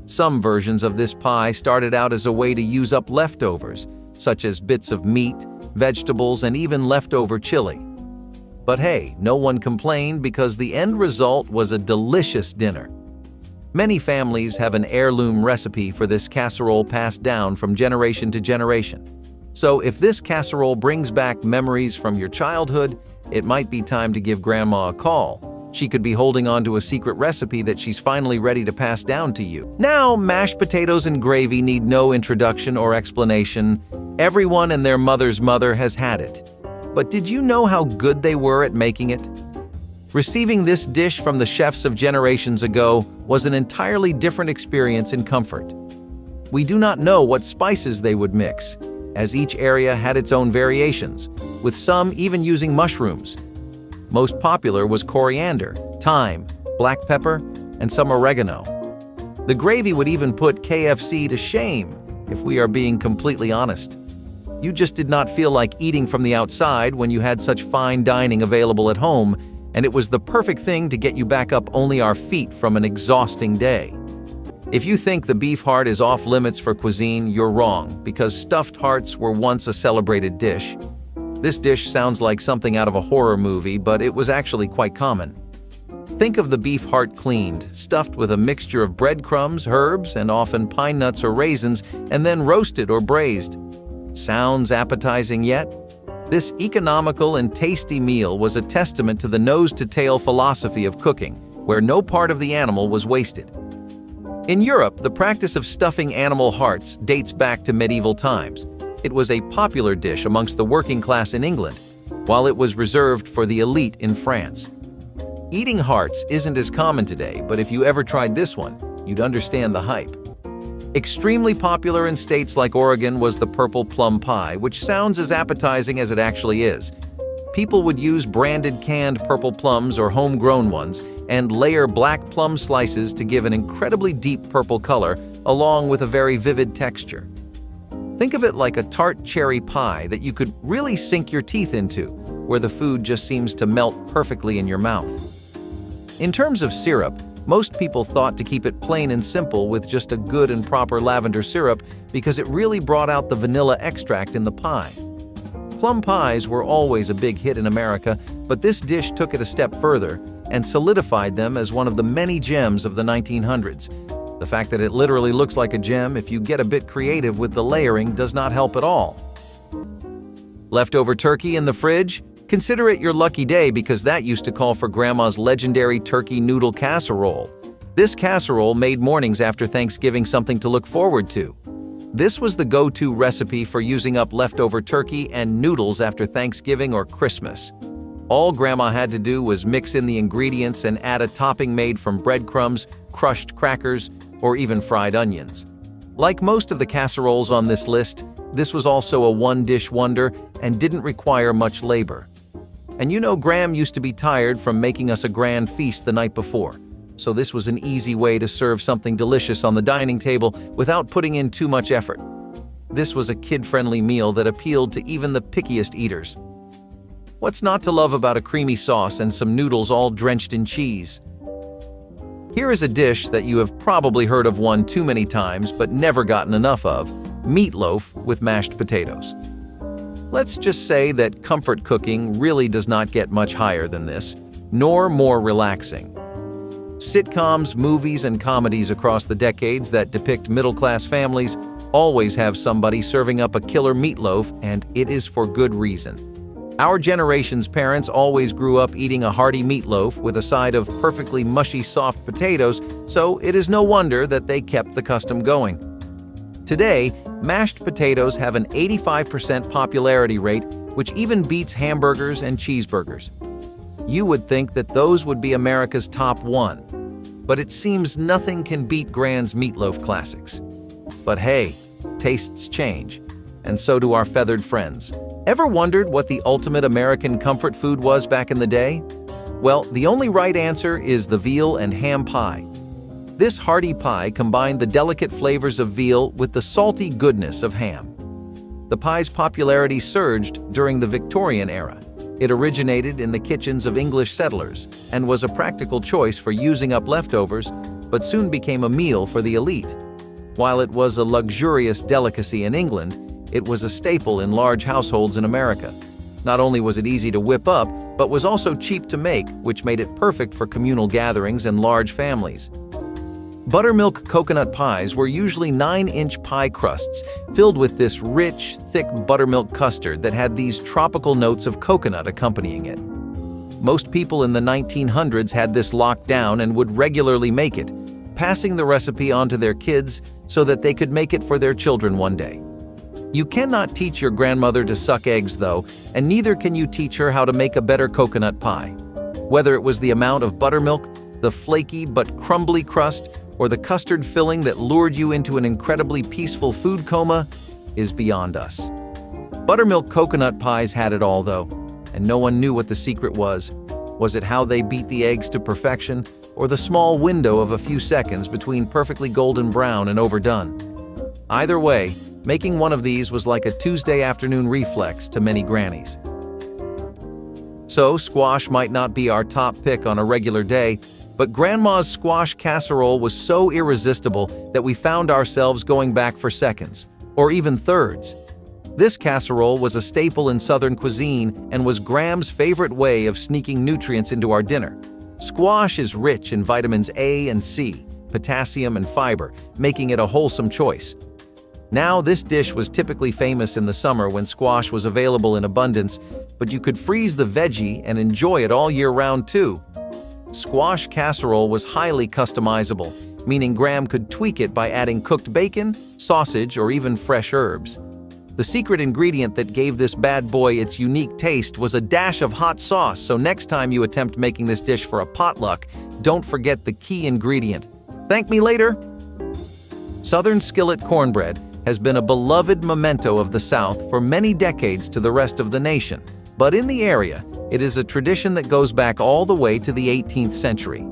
Some versions of this pie started out as a way to use up leftovers, such as bits of meat, vegetables, and even leftover chili. But hey, no one complained because the end result was a delicious dinner. Many families have an heirloom recipe for this casserole passed down from generation to generation. So if this casserole brings back memories from your childhood, it might be time to give Grandma a call. She could be holding on to a secret recipe that she's finally ready to pass down to you. Now, mashed potatoes and gravy need no introduction or explanation. Everyone and their mother's mother has had it. But did you know how good they were at making it? Receiving this dish from the chefs of generations ago was an entirely different experience in comfort. We do not know what spices they would mix, as each area had its own variations, with some even using mushrooms. Most popular was coriander, thyme, black pepper, and some oregano. The gravy would even put KFC to shame, if we are being completely honest. You just did not feel like eating from the outside when you had such fine dining available at home, and it was the perfect thing to get you back up only our feet from an exhausting day. If you think the beef heart is off limits for cuisine, you're wrong, because stuffed hearts were once a celebrated dish. This dish sounds like something out of a horror movie, but it was actually quite common. Think of the beef heart cleaned, stuffed with a mixture of breadcrumbs, herbs, and often pine nuts or raisins, and then roasted or braised. Sounds appetizing yet? This economical and tasty meal was a testament to the nose-to-tail philosophy of cooking, where no part of the animal was wasted. In Europe, the practice of stuffing animal hearts dates back to medieval times. It was a popular dish amongst the working class in England, while it was reserved for the elite in France. Eating hearts isn't as common today, but if you ever tried this one, you'd understand the hype. Extremely popular in states like Oregon was the purple plum pie, which sounds as appetizing as it actually is. People would use branded canned purple plums or homegrown ones and layer black plum slices to give an incredibly deep purple color, along with a very vivid texture. Think of it like a tart cherry pie that you could really sink your teeth into, where the food just seems to melt perfectly in your mouth. In terms of syrup, most people thought to keep it plain and simple with just a good and proper lavender syrup because it really brought out the vanilla extract in the pie. Plum pies were always a big hit in America, but this dish took it a step further and solidified them as one of the many gems of the 1900s. The fact that it literally looks like a gem if you get a bit creative with the layering does not help at all. Leftover turkey in the fridge? Consider it your lucky day because that used to call for Grandma's legendary turkey noodle casserole. This casserole made mornings after Thanksgiving something to look forward to. This was the go-to recipe for using up leftover turkey and noodles after Thanksgiving or Christmas. All Grandma had to do was mix in the ingredients and add a topping made from breadcrumbs, crushed crackers, or even fried onions. Like most of the casseroles on this list, this was also a one-dish wonder and didn't require much labor. And you know Gram used to be tired from making us a grand feast the night before, so this was an easy way to serve something delicious on the dining table without putting in too much effort. This was a kid-friendly meal that appealed to even the pickiest eaters. What's not to love about a creamy sauce and some noodles all drenched in cheese? Here is a dish that you have probably heard of one too many times but never gotten enough of: meatloaf with mashed potatoes. Let's just say that comfort cooking really does not get much higher than this, nor more relaxing. Sitcoms, movies, and comedies across the decades that depict middle-class families always have somebody serving up a killer meatloaf, and it is for good reason. Our generation's parents always grew up eating a hearty meatloaf with a side of perfectly mushy soft potatoes, so it is no wonder that they kept the custom going. Today, mashed potatoes have an 85% popularity rate, which even beats hamburgers and cheeseburgers. You would think that those would be America's top one, but it seems nothing can beat Gran's meatloaf classics. But hey, tastes change, and so do our feathered friends. Ever wondered what the ultimate American comfort food was back in the day? Well, the only right answer is the veal and ham pie. This hearty pie combined the delicate flavors of veal with the salty goodness of ham. The pie's popularity surged during the Victorian era. It originated in the kitchens of English settlers and was a practical choice for using up leftovers, but soon became a meal for the elite. While it was a luxurious delicacy in England, it was a staple in large households in America. Not only was it easy to whip up, but was also cheap to make, which made it perfect for communal gatherings and large families. Buttermilk coconut pies were usually 9-inch pie crusts filled with this rich, thick buttermilk custard that had these tropical notes of coconut accompanying it. Most people in the 1900s had this locked down and would regularly make it, passing the recipe on to their kids so that they could make it for their children one day. You cannot teach your grandmother to suck eggs, though, and neither can you teach her how to make a better coconut pie. Whether it was the amount of buttermilk, the flaky but crumbly crust, or the custard filling that lured you into an incredibly peaceful food coma, is beyond us. Buttermilk coconut pies had it all, though, and no one knew what the secret was. Was it how they beat the eggs to perfection, or the small window of a few seconds between perfectly golden brown and overdone? Either way, making one of these was like a Tuesday afternoon reflex to many grannies. So, squash might not be our top pick on a regular day, but Grandma's squash casserole was so irresistible that we found ourselves going back for seconds, or even thirds. This casserole was a staple in Southern cuisine and was Gram's favorite way of sneaking nutrients into our dinner. Squash is rich in vitamins A and C, potassium and fiber, making it a wholesome choice. Now, this dish was typically famous in the summer when squash was available in abundance, but you could freeze the veggie and enjoy it all year round too. Squash casserole was highly customizable, meaning Gram could tweak it by adding cooked bacon, sausage, or even fresh herbs. The secret ingredient that gave this bad boy its unique taste was a dash of hot sauce, so next time you attempt making this dish for a potluck, don't forget the key ingredient. Thank me later! Southern skillet cornbread has been a beloved memento of the South for many decades to the rest of the nation, but in the area, it is a tradition that goes back all the way to the 18th century.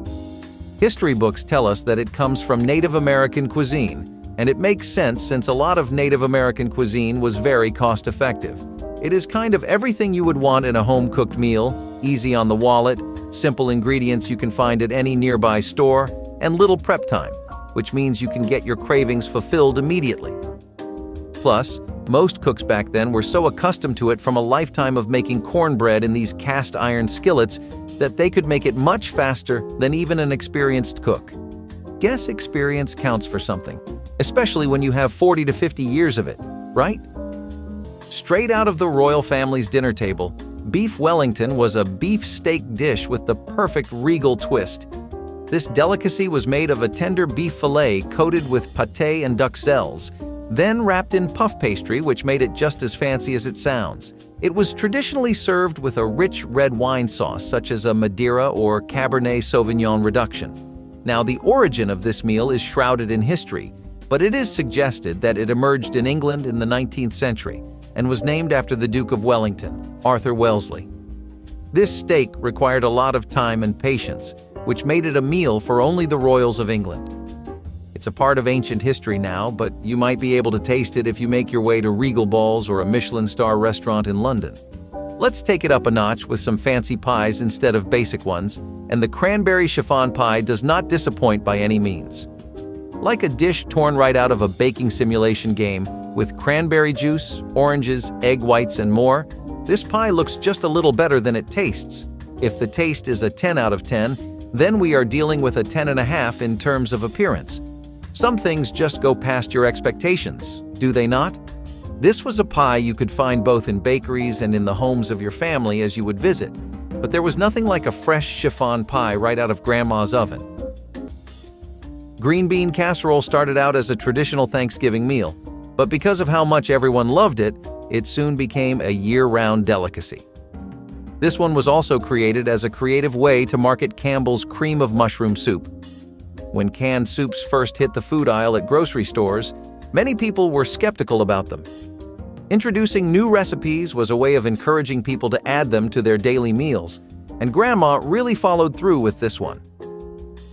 History books tell us that it comes from Native American cuisine, and it makes sense since a lot of Native American cuisine was very cost-effective. It is kind of everything you would want in a home-cooked meal, easy on the wallet, simple ingredients you can find at any nearby store, and little prep time, which means you can get your cravings fulfilled immediately. Plus, most cooks back then were so accustomed to it from a lifetime of making cornbread in these cast iron skillets that they could make it much faster than even an experienced cook. Guess experience counts for something, especially when you have 40 to 50 years of it, right? Straight out of the royal family's dinner table, beef Wellington was a beef steak dish with the perfect regal twist. This delicacy was made of a tender beef fillet coated with pâté and duxelles, then wrapped in puff pastry, which made it just as fancy as it sounds. It was traditionally served with a rich red wine sauce, such as a Madeira or Cabernet Sauvignon reduction. Now, the origin of this meal is shrouded in history, but it is suggested that it emerged in England in the 19th century and was named after the Duke of Wellington, Arthur Wellesley. This steak required a lot of time and patience, which made it a meal for only the royals of England. It's a part of ancient history now, but you might be able to taste it if you make your way to Regal Balls or a Michelin star restaurant in London. Let's take it up a notch with some fancy pies instead of basic ones, and the cranberry chiffon pie does not disappoint by any means. Like a dish torn right out of a baking simulation game, with cranberry juice, oranges, egg whites, and more, this pie looks just a little better than it tastes. If the taste is a 10 out of 10, then we are dealing with a 10.5 in terms of appearance. Some things just go past your expectations, do they not? This was a pie you could find both in bakeries and in the homes of your family as you would visit, but there was nothing like a fresh chiffon pie right out of Grandma's oven. Green bean casserole started out as a traditional Thanksgiving meal, but because of how much everyone loved it, it soon became a year-round delicacy. This one was also created as a creative way to market Campbell's cream of mushroom soup. When canned soups first hit the food aisle at grocery stores, many people were skeptical about them. Introducing new recipes was a way of encouraging people to add them to their daily meals, and Grandma really followed through with this one.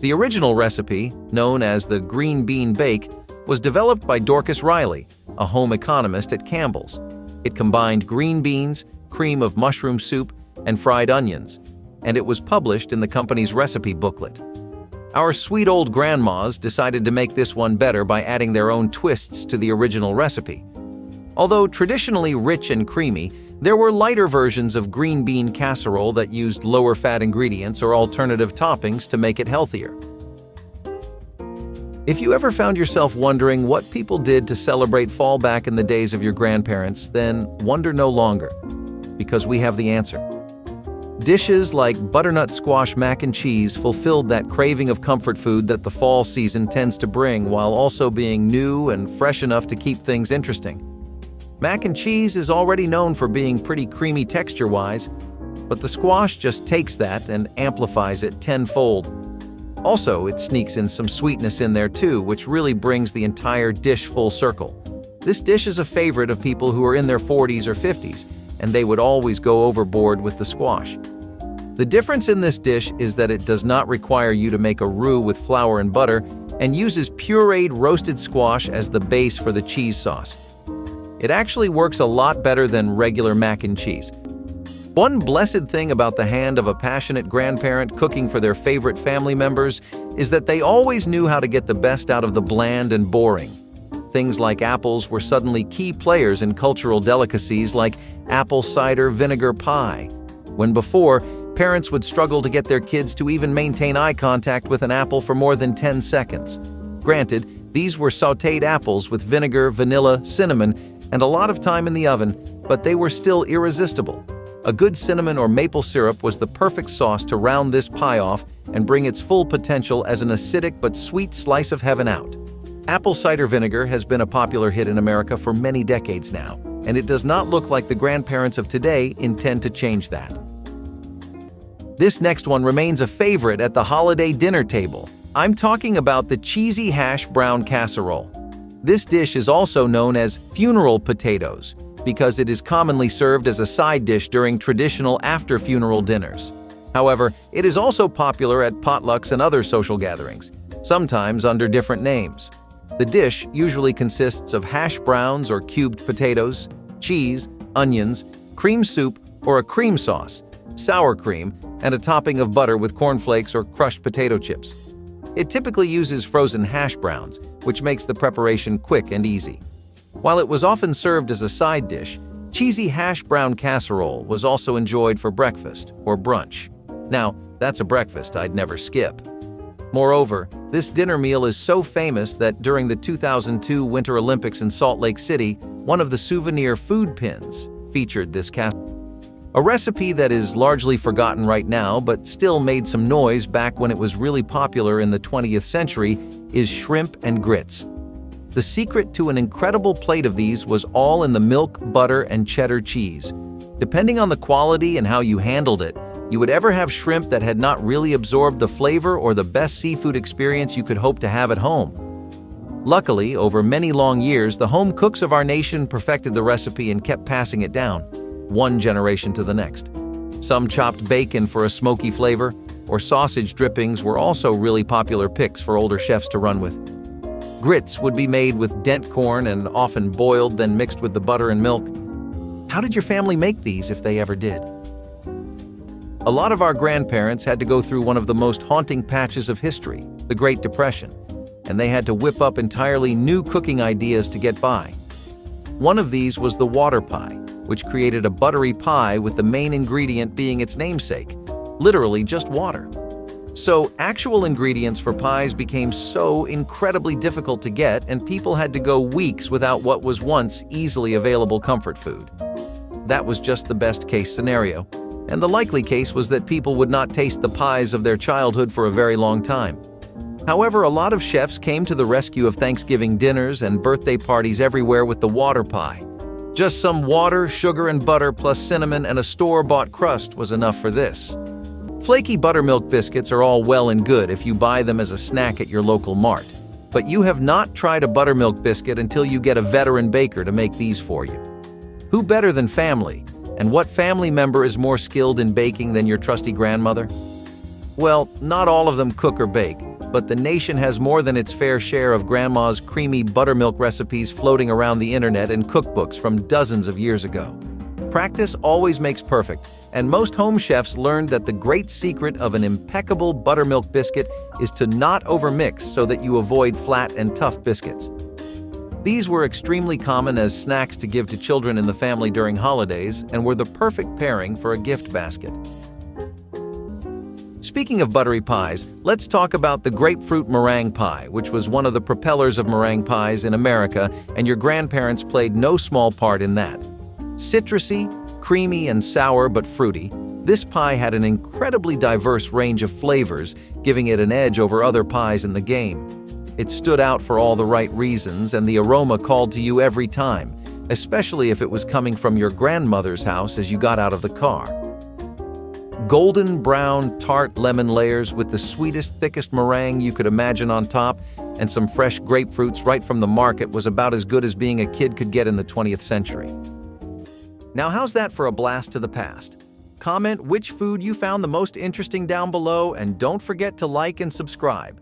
The original recipe, known as the green bean bake, was developed by Dorcas Riley, a home economist at Campbell's. It combined green beans, cream of mushroom soup, and fried onions, and it was published in the company's recipe booklet. Our sweet old grandmas decided to make this one better by adding their own twists to the original recipe. Although traditionally rich and creamy, There were lighter versions of green bean casserole that used lower fat ingredients or alternative toppings to make it healthier. If you ever found yourself wondering what people did to celebrate fall back in the days of your grandparents, then wonder no longer, because we have the answer. Dishes like butternut squash mac and cheese fulfilled that craving of comfort food that the fall season tends to bring, while also being new and fresh enough to keep things interesting. Mac and cheese is already known for being pretty creamy texture-wise, but the squash just takes that and amplifies it tenfold. Also, it sneaks in some sweetness in there too, which really brings the entire dish full circle. This dish is a favorite of people who are in their 40s or 50s, and they would always go overboard with the squash. The difference in this dish is that it does not require you to make a roux with flour and butter and uses pureed roasted squash as the base for the cheese sauce. It actually works a lot better than regular mac and cheese. One blessed thing about the hand of a passionate grandparent cooking for their favorite family members is that they always knew how to get the best out of the bland and boring. Things like apples were suddenly key players in cultural delicacies like apple cider vinegar pie, when before, parents would struggle to get their kids to even maintain eye contact with an apple for more than 10 seconds. Granted, these were sautéed apples with vinegar, vanilla, cinnamon, and a lot of time in the oven, but they were still irresistible. A good cinnamon or maple syrup was the perfect sauce to round this pie off and bring its full potential as an acidic but sweet slice of heaven out. Apple cider vinegar has been a popular hit in America for many decades now, and it does not look like the grandparents of today intend to change that. This next one remains a favorite at the holiday dinner table. I'm talking about the cheesy hash brown casserole. This dish is also known as funeral potatoes, because it is commonly served as a side dish during traditional after-funeral dinners. However, it is also popular at potlucks and other social gatherings, sometimes under different names. The dish usually consists of hash browns or cubed potatoes, cheese, onions, cream soup or a cream sauce, sour cream, and a topping of butter with cornflakes or crushed potato chips. It typically uses frozen hash browns, which makes the preparation quick and easy. While it was often served as a side dish, cheesy hash brown casserole was also enjoyed for breakfast or brunch. Now, that's a breakfast I'd never skip. Moreover, this dinner meal is so famous that during the 2002 Winter Olympics in Salt Lake City, one of the souvenir food pins featured this casserole. A recipe that is largely forgotten right now but still made some noise back when it was really popular in the 20th century is shrimp and grits. The secret to an incredible plate of these was all in the milk, butter, and cheddar cheese. Depending on the quality and how you handled it, you would ever have shrimp that had not really absorbed the flavor or the best seafood experience you could hope to have at home. Luckily, over many long years, the home cooks of our nation perfected the recipe and kept passing it down, one generation to the next. Some chopped bacon for a smoky flavor, or sausage drippings were also really popular picks for older chefs to run with. Grits would be made with dent corn and often boiled, then mixed with the butter and milk. How did your family make these, if they ever did? A lot of our grandparents had to go through one of the most haunting patches of history, the Great Depression, and they had to whip up entirely new cooking ideas to get by. One of these was the water pie, which created a buttery pie with the main ingredient being its namesake, literally just water. So actual ingredients for pies became so incredibly difficult to get, and people had to go weeks without what was once easily available comfort food. That was just the best case scenario, and the likely case was that people would not taste the pies of their childhood for a very long time. However, a lot of chefs came to the rescue of Thanksgiving dinners and birthday parties everywhere with the water pie. Just some water, sugar, and butter plus cinnamon and a store-bought crust was enough for this. Flaky buttermilk biscuits are all well and good if you buy them as a snack at your local mart, but you have not tried a buttermilk biscuit until you get a veteran baker to make these for you. Who better than family? And what family member is more skilled in baking than your trusty grandmother? Well, not all of them cook or bake, but the nation has more than its fair share of grandma's creamy buttermilk recipes floating around the internet and cookbooks from dozens of years ago. Practice always makes perfect, and most home chefs learned that the great secret of an impeccable buttermilk biscuit is to not overmix so that you avoid flat and tough biscuits. These were extremely common as snacks to give to children in the family during holidays and were the perfect pairing for a gift basket. Speaking of buttery pies, let's talk about the grapefruit meringue pie, which was one of the propellers of meringue pies in America, and your grandparents played no small part in that. Citrusy, creamy, and sour but fruity, this pie had an incredibly diverse range of flavors, giving it an edge over other pies in the game. It stood out for all the right reasons, and the aroma called to you every time, especially if it was coming from your grandmother's house as you got out of the car. Golden brown tart lemon layers with the sweetest, thickest meringue you could imagine on top, and some fresh grapefruits right from the market was about as good as being a kid could get in the 20th century. Now how's that for a blast to the past? Comment which food you found the most interesting down below, and don't forget to like and subscribe.